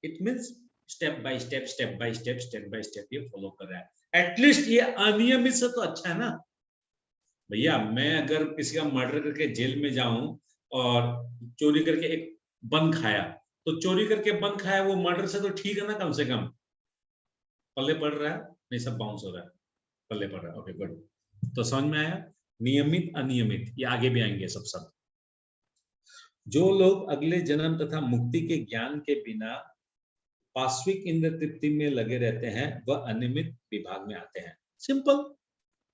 It means step by step, step by step, step by step ये फॉलो कर रहा है। एटलीस्ट ये अनियमित से तो अच्छा है ना भैया। मैं अगर किसी का मर्डर करके जेल में जाऊं और चोरी करके एक बन खाया, तो चोरी करके बन खाया वो मर्डर से तो ठीक है ना, कम से कम पल्ले पड़ रहा है, नहीं सब बाउंस हो रहा है, पल्ले पड़ रहा है। ओके गुड, तो समझ में आया? नियमित अनियमित ये आगे भी आएंगे सब सब। जो लोग अगले जन्म तथा मुक्ति के ज्ञान के बिना पाश्विक इंद्र तृप्ति में लगे रहते हैं, वह अनियमित विभाग में आते हैं। सिंपल,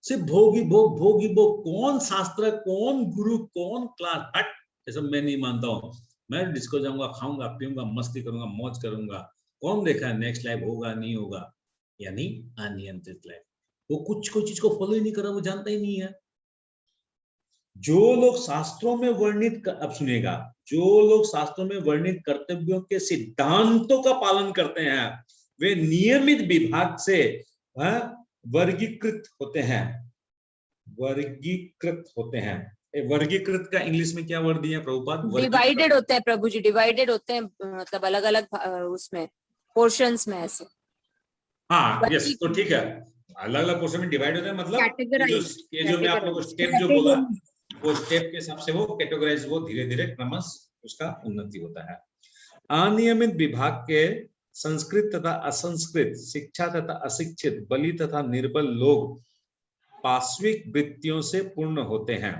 सिर्फ भोगी भोग, भोगी भोग। कौन शास्त्र, कौन गुरु, कौन क्लास, हट, ये सब मैं नहीं मानता हूँ। मैं डिस्को जाऊंगा, खाऊंगा पीऊंगा, मस्ती करूंगा, मौज करूंगा। कौन देखा है नेक्स्ट लाइफ होगा नहीं होगा? यानी अनियंत्रित लाइफ। वो कुछ कोई चीज को फॉलो ही नहीं कर रहा, वो जानता ही नहीं है। जो लोग शास्त्रों में वर्णित, अब सुनिएगा, जो लोग शास्त्रों में वर्णित कर्तव्यों के सिद्धांतों का पालन करते हैं, वे नियमित विभाग से वर्गीकृत होते हैं। वर्गीकृत होते हैं। वर्गीकृत का इंग्लिश में क्या वर्ड दिया प्रभुपाद? डिवाइडेड होते हैं प्रभु जी, डिवाइडेड होते हैं, मतलब अलग अलग उसमें पोर्शंस में ऐसे। हाँ यस, तो ठीक है, अलग अलग पोर्शन में डिवाइड होते हैं, मतलब ये जो मैं आप लोगों को स्टेप जो बोला, वो स्टेप के हिसाब से वो कैटेगराइज, वो धीरे धीरे क्रमश उसका उन्नति होता है। अनियमित विभाग के संस्कृत तथा असंस्कृत, शिक्षा तथा अशिक्षित, बलि तथा निर्बल लोग पाश्विक वृत्तियों से पूर्ण होते हैं।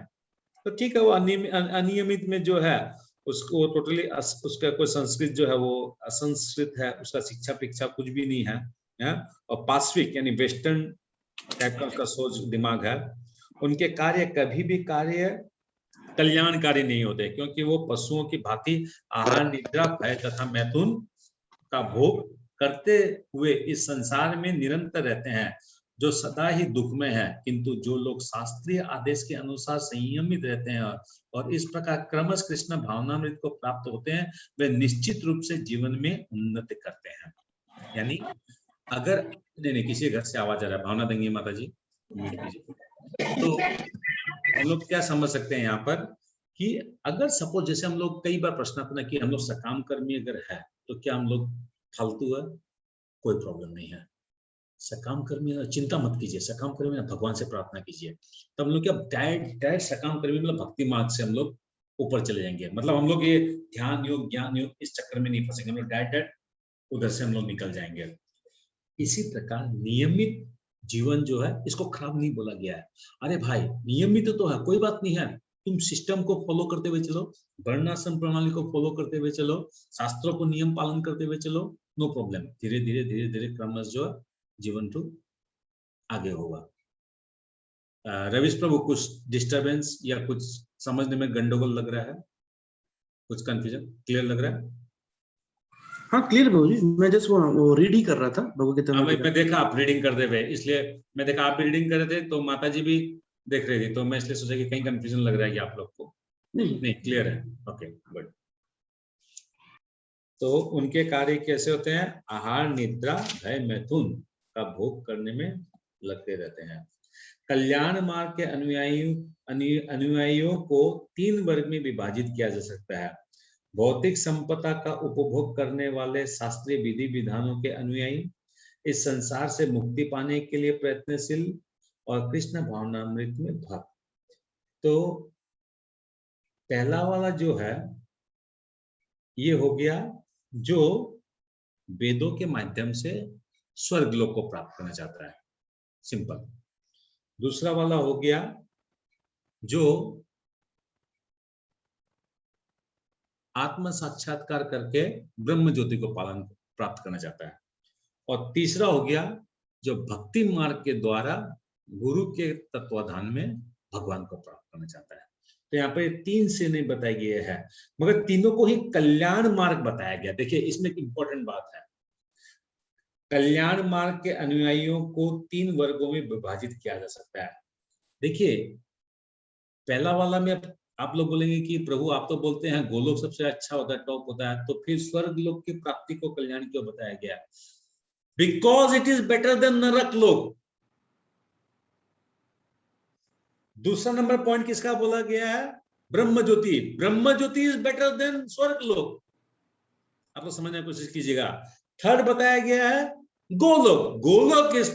तो ठीक है, वो अनियमित में जो है उसको टोटली उसका कोई संस्कृत जो है वो असंस्कृत है, उसका शिक्षा पीक्षा कुछ भी नहीं है, और पाश्विक यानी वेस्टर्न टाइप का उसका सोच दिमाग है। उनके कार्य कभी भी कार्य कल्याणकारी नहीं होते, क्योंकि वो पशुओं की भांति आहार, निद्रा, भय तथा मैथुन का भोग करते हुए इस संसार में निरंतर रहते हैं, जो सदा ही दुख में है। किंतु जो लोग शास्त्रीय आदेश के अनुसार संयमित रहते हैं और इस प्रकार क्रमश कृष्ण भावनामृत को प्राप्त होते हैं, वे निश्चित रूप से जीवन में उन्नति करते हैं। यानी अगर नहीं किसी घर से आवाज आ रहा है, भावना देंगे माता जी, तो हम लोग क्या समझ सकते हैं यहाँ पर कि अगर सपोज जैसे हम लोग कई बार प्रश्न अपना कि हम लोग सकाम कर्मी अगर है तो क्या हम लोग फालतू है? कोई प्रॉब्लम नहीं है। सकाम कर्मी चिंता मत कीजिए, सकाम कर्मी भगवान से प्रार्थना कीजिए, तब हम लोग क्या डायरेक्ट सकाम कर्मी मतलब भक्ति मार्ग से हम लोग ऊपर चले जाएंगे। मतलब हम लोग ये ध्यान योग ज्ञान योग इस चक्कर में नहीं फंसेंगे, हम लोग डायरेक्ट उधर से हम लोग निकल जाएंगे। इसी प्रकार नियमित जीवन जो है इसको खराब नहीं बोला गया है। अरे भाई नियमित तो है, कोई बात नहीं है, तुम सिस्टम को फॉलो करते हुए चलो, वर्णाश्रम प्रणाली को फॉलो करते हुए चलो, शास्त्रों को नियम पालन करते हुए चलो, नो प्रॉब्लम। धीरे धीरे क्रमश जो है जीवन तो आगे होगा। रविश प्रभु, कुछ डिस्टरबेंस या कुछ समझने में गंडगोल लग रहा है, कुछ कंफ्यूजन, क्लियर लग रहा है? हाँ क्लियर प्रभु जी, मैं जस्ट वो रीड ही कर रहा था भगवद गीता। मैं देखा आप रीडिंग करते हुए, इसलिए मैं देखा आप भी रीडिंग कर रहे थे, तो माता जी भी देख रही थी, तो मैं इसलिए सोचा कि कहीं कंफ्यूजन लग रहा है कि आप लोग को। नहीं क्लियर है, ओके गुड। तो उनके कार्य कैसे होते हैं? आहार, निद्रा, भय, मैथुन का भोग करने में लगते रहते हैं। कल्याण मार्ग के अनुयायियों को 3 वर्ग में विभाजित किया जा सकता है। भौतिक संपदा का उपभोग करने वाले शास्त्रीय विधि विधानों के अनुयायी, इस संसार से मुक्ति पाने के लिए प्रयत्नशील, और कृष्ण भावनामृत में भक्त। तो पहला वाला जो है ये हो गया जो वेदों के माध्यम से स्वर्ग लोक को प्राप्त करना चाहता है, सिंपल। दूसरा वाला हो गया जो आत्म साक्षात्कार करके ब्रह्म ज्योति को पालन प्राप्त करना चाहता है। और तीसरा हो गया जो भक्ति मार्ग के द्वारा गुरु के तत्वाधान में भगवान को प्राप्त करना चाहता है। तो यहाँ पे 3 से नहीं बताया गया है, मगर तीनों को ही कल्याण मार्ग बताया गया। देखिए इसमें एक इंपॉर्टेंट बात है, कल्याण मार्ग के अनुयायियों को 3 वर्गों में विभाजित किया जा सकता है। देखिए पहला वाला में आप लोग बोलेंगे कि प्रभु आप तो बोलते हैं गोलोक सबसे अच्छा होता है, टॉप होता है, तो फिर स्वर्ग लोक की प्राप्ति को कल्याण क्यों बताया गया? Because it is better than नरक लोक। दूसरा नंबर पॉइंट किसका बोला गया है? ब्रह्म ज्योति। ब्रह्म ज्योति इज बेटर देन स्वर्ग लोक। आप लोग समझने की कोशिश कीजिएगा। थर्ड बताया गया है Golok. Golok is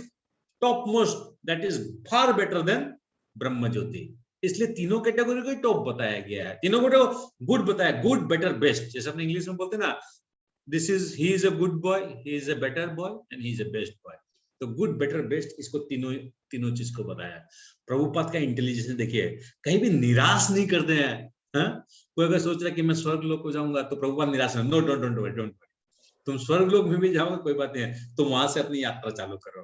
top most, that is far better than ब्रह्म ज्योति। इसलिए तीनों कैटेगरी को टॉप बताया गया है, तीनों को गुड बताया, गुड बेटर बेस्ट। जैसे अपने इंग्लिश में बोलते हैं ना, this is he is a good boy, he is a better boy and he is a best boy. तो गुड बेटर बेस्ट, इसको तीनों चीज को बताया। प्रभुपाद का इंटेलिजेंस देखिए, कहीं भी निराश नहीं करते हैं। कोई अगर सोच रहा है कि मैं स्वर्ग लोक को जाऊंगा, तो प्रभुपाद निराश है, नो डोंट वरी, तुम स्वर्ग लोक में भी जाओगे कोई बात नहीं है, तुम वहां से अपनी यात्रा चालू करो।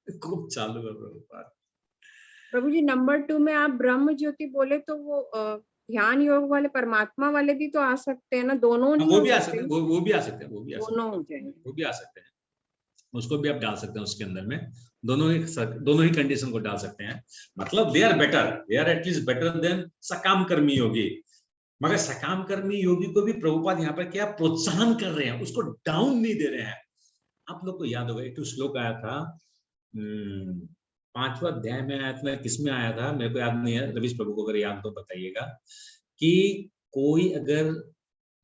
खूब चालू करो प्रभुपाद। प्रभु जी नंबर 2 में आप ब्रह्म ज्योति बोले, तो वो ध्यान योग वाले परमात्मा वाले भी तो आ सकते हैं ना, दोनों नहीं? वो भी आ सकते हैं, वो भी आ सकते हैं, वो भी आ सकते हैं, दोनों हो जाएंगे, वो भी आ सकते हैं, उसको भी आप डाल सकते हैं उसके अंदर में। दोनों ही कंडीशन को डाल सकते हैं। मतलब they are better, they are at least better than सकाम कर्मी योगी। मगर सकाम कर्मी योगी को भी प्रभुपाद यहाँ पर क्या प्रोत्साहन कर रहे हैं, उसको डाउन नहीं दे रहे हैं। आप लोग को याद होगा एक श्लोक आया था, 5वां अध्याय में आया था, किसमें आया था मेरे को याद नहीं है, रविश प्रभु को अगर याद तो बताइएगा, कि कोई अगर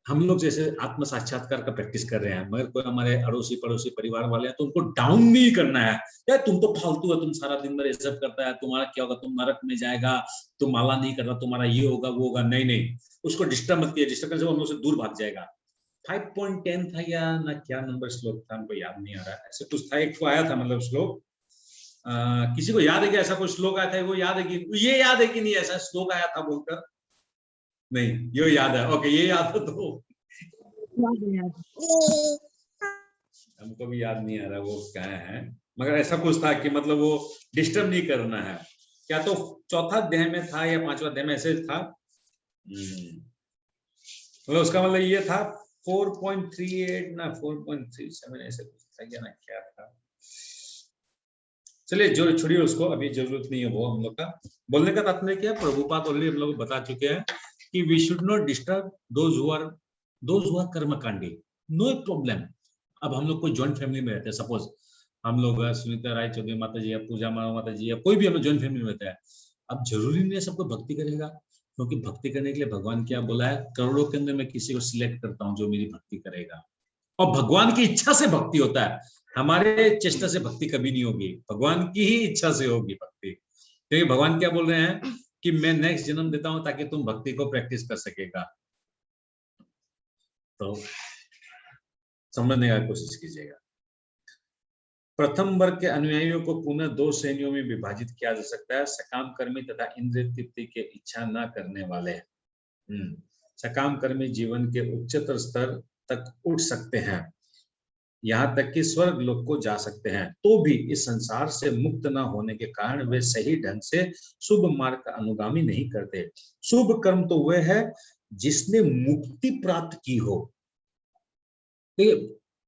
हम लोग जैसे आत्म साक्षात्कार का प्रैक्टिस कर रहे हैं, मगर कोई हमारे अड़ोसी पड़ोसी परिवार वाले हैं, तो उनको डाउन नहीं करना है, यार तुम तो फालतू है, तुम सारा दिन भर ये सब करता है, तुम्हारा क्या होगा, तुम नरक में जाएगा, तुम माला नहीं करना, तुम्हारा ये होगा वो होगा। नहीं, उसको डिस्टर्ब मत कीजिए, डिस्टर्ब से हम लोग से दूर भाग जाएगा। 5.10 था या ना क्या नंबर श्लोक था, हमको याद नहीं आ रहा, ऐसे कुछ था, एक आया था मतलब श्लोक। किसी को याद है कि ऐसा कोई श्लोक आया था? वो याद है कि ये याद है कि नहीं ऐसा श्लोक आया था बोलकर? नहीं, ये याद है, ओके, ये याद है तो हमको भी याद नहीं आ रहा वो क्या है, मगर ऐसा कुछ था कि मतलब वो डिस्टर्ब नहीं करना है। क्या तो 4था अध्याय में था या 5वां अध्याय में ऐसे था, मतलब उसका मतलब ये था 4.38 ना 4.37 ऐसे कुछ था क्या ना, क्या था, चलिए जो छोड़िए उसको, अभी जरूरत नहीं है वो हम लोग का। बोलने का तात्पर्य क्या है, प्रभुपाद ऑलरेडी हम लोग बता चुके हैं कि we should not disturb those who are कर्मकांडी, नो प्रॉब्लम। अब हम लोग कोई जॉइंट फैमिली में रहते हैं, सपोज हम लोग सुनीता राय चौधरी माता जी या पूजा माता जी या कोई भी हम लोग जॉइंट फैमिली में रहता है, अब जरूरी नहीं है सबको भक्ति करेगा, क्योंकि भक्ति करने के लिए भगवान क्या बोला है, करोड़ों के अंदर मैं किसी को सिलेक्ट करता हूँ जो मेरी भक्ति करेगा। और भगवान की इच्छा से भक्ति होता है, हमारे चेष्टा से भक्ति कभी नहीं होगी, भगवान की ही इच्छा से होगी भक्ति। क्योंकि भगवान क्या बोल रहे हैं कि मैं नेक्स्ट जन्म देता हूं ताकि तुम भक्ति को प्रैक्टिस कर सकेगा। तो समझने का कोशिश कीजिएगा। प्रथम वर्ग के अनुयायियों को पुनः दो श्रेणियों में विभाजित किया जा सकता है, सकाम कर्मी तथा इंद्रिय तृप्ति के इच्छा न करने वाले। सकाम कर्मी जीवन के उच्चतर स्तर तक उठ सकते हैं, यहाँ तक कि स्वर्ग लोक को जा सकते हैं, तो भी इस संसार से मुक्त न होने के कारण वे सही ढंग से शुभ मार्ग का अनुगामी नहीं करते। शुभ कर्म तो वह है जिसने मुक्ति प्राप्त की हो,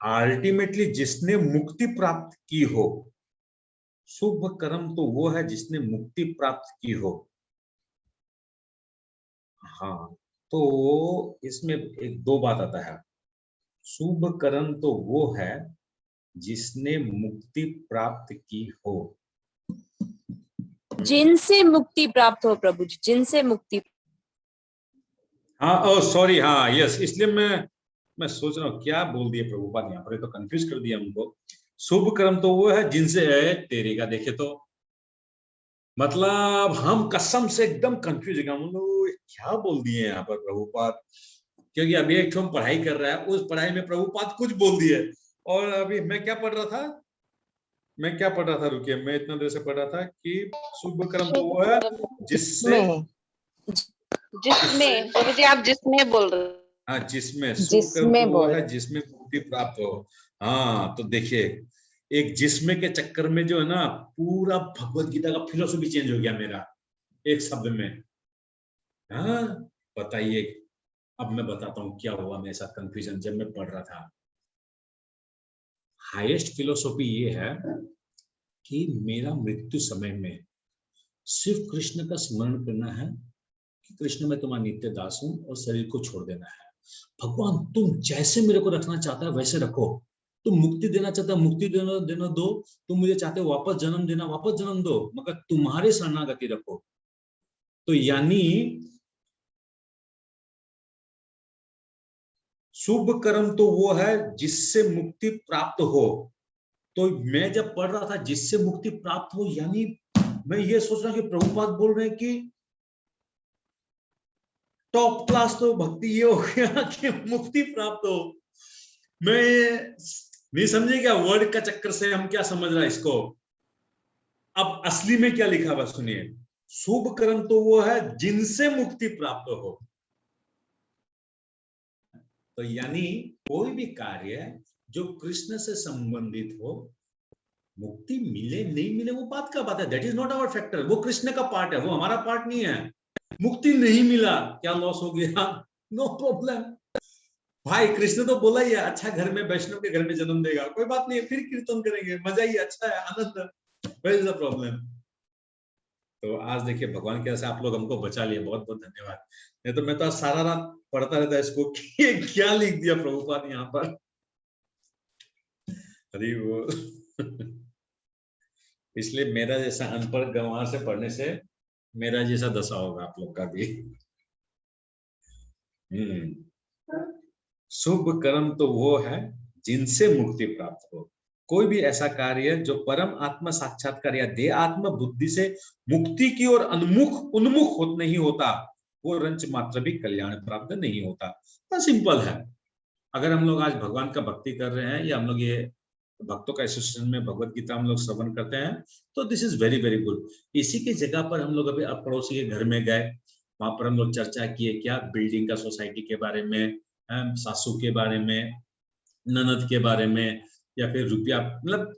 अल्टीमेटली जिसने मुक्ति प्राप्त की हो। शुभ कर्म तो वो है जिसने मुक्ति प्राप्त की हो। हाँ, तो इसमें एक दो बात आता है। शुभ कर्म तो वो है जिसने मुक्ति प्राप्त की हो। जिनसे मुक्ति प्राप्त हो प्रभु जी, जिनसे मुक्ति। हाँ, ओ सॉरी, हाँ यस, इसलिए मैं सोच रहा हूँ क्या बोल दिए प्रभुपाद यहाँ पर, ये तो कंफ्यूज कर दिया हमको। शुभ कर्म तो वो है जिनसे है तेरे का, देखे तो मतलब हम कसम से एकदम कंफ्यूज है, क्या बोल दिए यहाँ पर प्रभुपाद। क्योंकि अभी एक हम पढ़ाई कर रहा है, उस पढ़ाई में प्रभुपाद कुछ बोल दिए, और अभी मैं क्या पढ़ रहा था, रुकिए, मैं इतना देर से पढ़ रहा था कि शुभ कर्म तो वो है जिससे जिसमें प्रभु जी आप जिसमें बोल रहे हैं। हाँ, जिसमें शुभ कर्म तो वो है जिसमें मुक्ति प्राप्त हो। हाँ, तो देखिए एक जिसमें के चक्कर में जो है ना, पूरा भगवत गीता का फिलोसफी चेंज हो गया मेरा एक शब्द में। हाँ बताइए, अब मैं बताता हूँ क्या हुआ मेरे साथ कंफ्यूजन जब मैं पढ़ रहा था। हाईएस्ट फिलोसॉफी ये है कि मेरा मृत्यु समय में सिर्फ कृष्ण का स्मरण करना है कि कृष्ण मैं तुम्हारा नित्य दास हूं, और शरीर को छोड़ देना है। भगवान तुम जैसे मेरे को रखना चाहता है वैसे रखो, तुम मुक्ति देना चाहता है मुक्ति देना दो, तुम मुझे चाहते हो वापस जन्म देना वापस जन्म दो, मगर तुम्हारे शरणागति रखो। तो यानी शुभ कर्म तो वो है जिससे मुक्ति प्राप्त हो। तो मैं जब पढ़ रहा था जिससे मुक्ति प्राप्त हो, यानी मैं ये सोच रहा हूं कि प्रभुपाद बोल रहे हैं कि टॉप क्लास तो भक्ति ये हो गया कि मुक्ति प्राप्त हो। मैं नहीं समझे क्या वर्ड का चक्कर से हम क्या समझ रहा है इसको। अब असली में क्या लिखा हुआ सुनिए, शुभ कर्म तो वो है जिनसे मुक्ति प्राप्त हो। तो यानी कोई भी कार्य जो कृष्ण से संबंधित हो, मुक्ति मिले नहीं मिले वो बात का बात है, that is not our factor. वो कृष्ण का पार्ट है, वो हमारा पार्ट नहीं है। मुक्ति नहीं मिला, क्या लॉस हो गया, नो प्रॉब्लम। भाई कृष्ण तो बोला ही है, अच्छा घर में वैष्णव के घर में जन्म देगा, कोई बात नहीं है, फिर कीर्तन करेंगे, मजा ही अच्छा है, आनंद, वेयर इज द प्रॉब्लम। तो आज देखिए भगवान के ऐसे आप लोग हमको बचा लिए, बहुत बहुत धन्यवाद। नहीं तो मैं तो सारा रात पढ़ता रहता इसको कि क्या लिख दिया प्रभुपाद यहाँ पर। अरे वो इसलिए मेरा जैसा अनपढ़ गंवार से पढ़ने से मेरा जैसा दशा होगा आप लोग का भी। शुभ कर्म तो वो है जिनसे मुक्ति प्राप्त हो। कोई भी ऐसा कार्य जो परम आत्मा साक्षात्कार या देह आत्मा बुद्धि से मुक्ति की ओर उन्मुख नहीं होता, वो रंच मात्र भी कल्याण प्राप्त नहीं होता। तो सिंपल है। अगर हम लोग आज भगवान का भक्ति कर रहे हैं, या हम लोग ये भक्तों का एसोसिएशन में भगवत गीता हम लोग श्रवण करते हैं, तो this is very very good. इसी की जगह पर हम लोग अभी पड़ोसी के घर में गए, वहां पर हम लोग चर्चा किए क्या, बिल्डिंग का, सोसाइटी के बारे में, सासू के बारे में, ननद के बारे में, या फिर रुपया, मतलब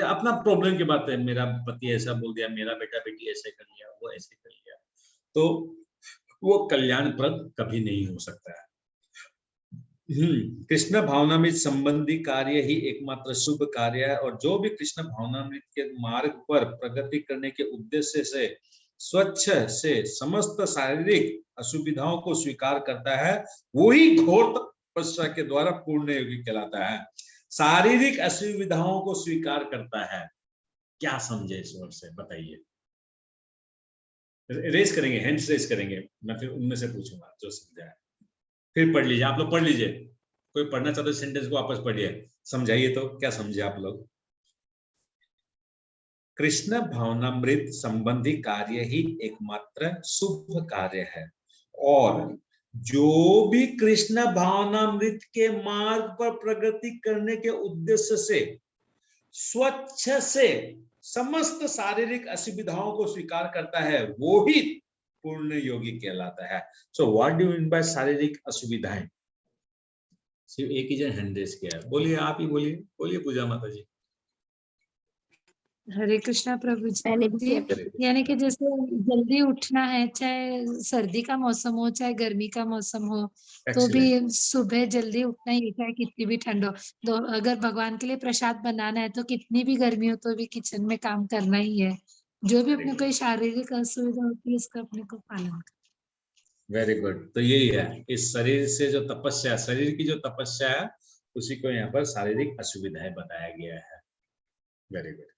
अपना प्रॉब्लम की बात है। मेरा पति ऐसा बोल दिया, मेरा बेटा बेटी ऐसे कर लिया, वो ऐसे कर लिया, तो वो कल्याणप्रद कभी नहीं हो सकता है। कृष्ण भावनामृत संबंधी कार्य ही एकमात्र शुभ कार्य है, और जो भी कृष्ण भावनामृत के मार्ग पर प्रगति करने के उद्देश्य से स्वच्छ से समस्त शारीरिक असुविधाओं को स्वीकार करता है, वही घोर तपस्या के द्वारा पूर्ण योगी कहलाता है। शारीरिक असुविधाओं को स्वीकार करता है, क्या समझे इस वर्ड से बताइए। रेस करेंगे, हैंड्स रेस करेंगे, मैं फिर उनमें से पूछूंगा जो समझा है। फिर पढ़ लीजिए, आप लोग पढ़ लीजिए। कोई पढ़ना चाहते हो सेंटेंस को वापस पढ़िए, समझाइए तो क्या समझे आप लोग। कृष्ण भावनामृत संबंधी कार्य ही एकमात्र शुभ कार्य है, और जो भी कृष्ण भावनामृत के मार्ग पर प्रगति करने के उद्देश्य से स्वच्छ से समस्त शारीरिक असुविधाओं को स्वीकार करता है, वो ही पूर्ण योगी कहलाता है। So what do you mean by शारीरिक असुविधाएं? सिर्फ एक ही जन हैंड रेज किया है, बोलिए, आप ही बोलिए, बोलिए पूजा माता जी। हरे कृष्णा प्रभु मैंने भी जी। किया। यानी कि जैसे जल्दी उठना है, चाहे सर्दी का मौसम हो चाहे गर्मी का मौसम हो, तो भी सुबह जल्दी उठना ही, चाहे कितनी भी ठंड हो। तो अगर भगवान के लिए प्रसाद बनाना है तो कितनी भी गर्मी हो तो भी किचन में काम करना ही है। जो भी अपने कोई शारीरिक असुविधा होती है उसका अपने को पालन करना। Very good. तो यही है, इस शरीर से जो तपस्या, शरीर की जो तपस्या है, उसी को यहाँ पर शारीरिक असुविधाएं बताया गया है। Very good.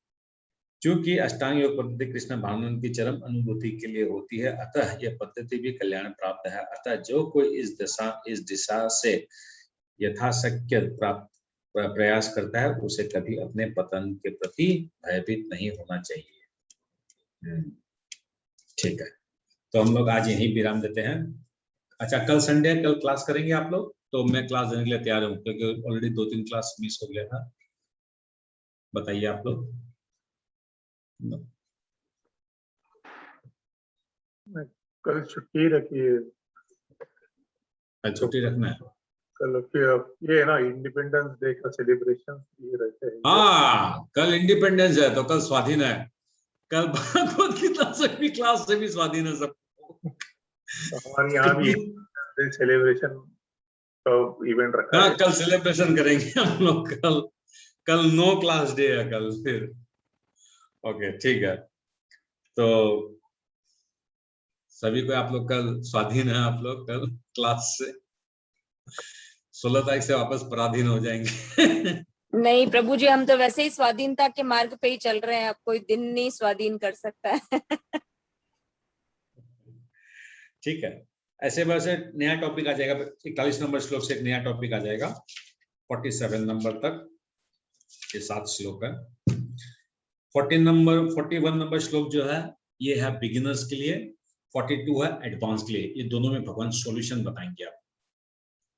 क्योंकि अष्टांग योग पद्धति कृष्ण भावना की चरम अनुभूति के लिए होती है, अतः यह पद्धति भी कल्याण प्राप्त है। अतः जो कोई इस दिशा से यथाशक्य प्राप्त प्रयास करता है, उसे कभी अपने पतन के प्रति भयभीत नहीं होना चाहिए। ठीक है, तो हम लोग आज यहीं विराम देते हैं। अच्छा, कल संडे, कल क्लास करेंगे आप लोग? तो मैं क्लास देने के लिए तैयार हूँ, क्योंकि ऑलरेडी 2-3 क्लास मिस हो गया था। बताइए आप लोग। कल छुट्टी रखिए। कल छुट्टी रखना है? कल ये है ना, इंडिपेंडेंस डे का सेलिब्रेशन ये रहते हैं। हाँ, कल इंडिपेंडेंस है, तो कल स्वाधीन है। कल भगवत गीता से भी, क्लास से भी स्वाधीन है सब। हमारे यहाँ भी सेलिब्रेशन का इवेंट रखा है। कल सेलिब्रेशन करेंगे हम लोग। कल नो क्लास डे है कल फिर। ओके, ठीक है। तो सभी को आप लोग कल स्वाधीन है, आप लोग कल क्लास से 16 तारीख से वापस पराधीन हो जाएंगे। नहीं प्रभु जी, हम तो वैसे ही स्वाधीनता के मार्ग पे ही चल रहे हैं, अब कोई दिन नहीं स्वाधीन कर सकता है। ठीक है, ऐसे वैसे नया टॉपिक आ जाएगा। 41 नंबर श्लोक से एक नया टॉपिक आ जाएगा 47 नंबर तक। ये 7 श्लोक है। 41 नंबर श्लोक जो है ये है बिगिनर्स के लिए, 42 है एडवांस के लिए। ये दोनों में भगवान सॉल्यूशन बताएंगे आप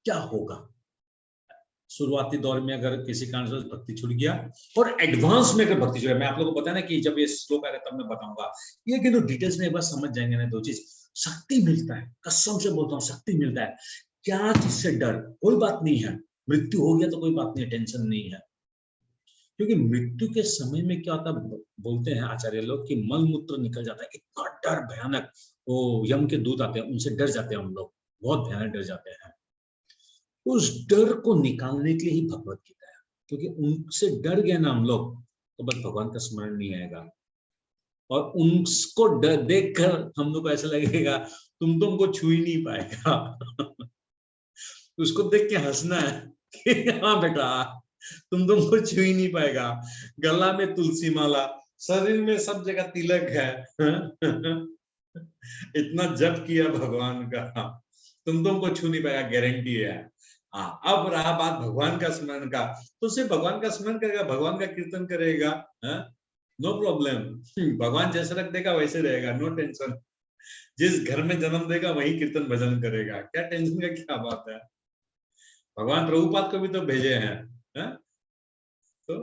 क्या होगा। शुरुआती दौर में अगर किसी कारण से भक्ति छूट गया, और एडवांस में अगर भक्ति छूट गया, मैं आप लोगों को बताया ना कि जब ये श्लोक आएगा तब मैं बताऊंगा। ये कि डिटेल्स में एक बार समझ जाएंगे ना, 2 चीज, शक्ति मिलता है, कसम से बोलता हूँ शक्ति मिलता है। क्या जिससे डर, कोई बात नहीं है, मृत्यु हो गया तो कोई बात नहीं, टेंशन नहीं है। क्योंकि मृत्यु के समय में क्या होता है, बोलते हैं आचार्य लोग कि मल मूत्र निकल जाता है, इतना डर भयानक। वो यम के दूत आते हैं, उनसे डर जाते हैं हम लोग, बहुत भयानक डर जाते हैं। उस डर को निकालने के लिए ही भगवत गीता है, क्योंकि उनसे डर गए ना हम लोग तो बस भगवान का स्मरण नहीं आएगा। और उनको डर देखकर हम लोग को ऐसा लगेगा तुम तो हमको छू ही नहीं पाएगा। उसको देख के हंसना है कि हाँ बेटा तुम तो हमको छू ही नहीं पाएगा। गला में तुलसी माला, शरीर में सब जगह तिलक है। इतना जप किया भगवान का, तुम तो हमको छू नहीं पाएगा, गारंटी है। हाँ, अब रहा बात भगवान का स्मरण का, तो सिर्फ भगवान का स्मरण करेगा, भगवान का कीर्तन करेगा, नो प्रॉब्लम। भगवान जैसे रख देगा वैसे रहेगा, नो टेंशन। जिस घर में जन्म देगा वही कीर्तन भजन करेगा, क्या टेंशन का क्या बात है। भगवान प्रभुपाद को भी तो भेजे हैं। तो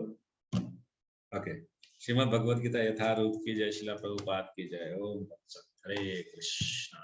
ओके, श्रीमद् भगवद गीता यथारूप की जय, श्रीला प्रभुपाद की जय। ओम हरे कृष्णा।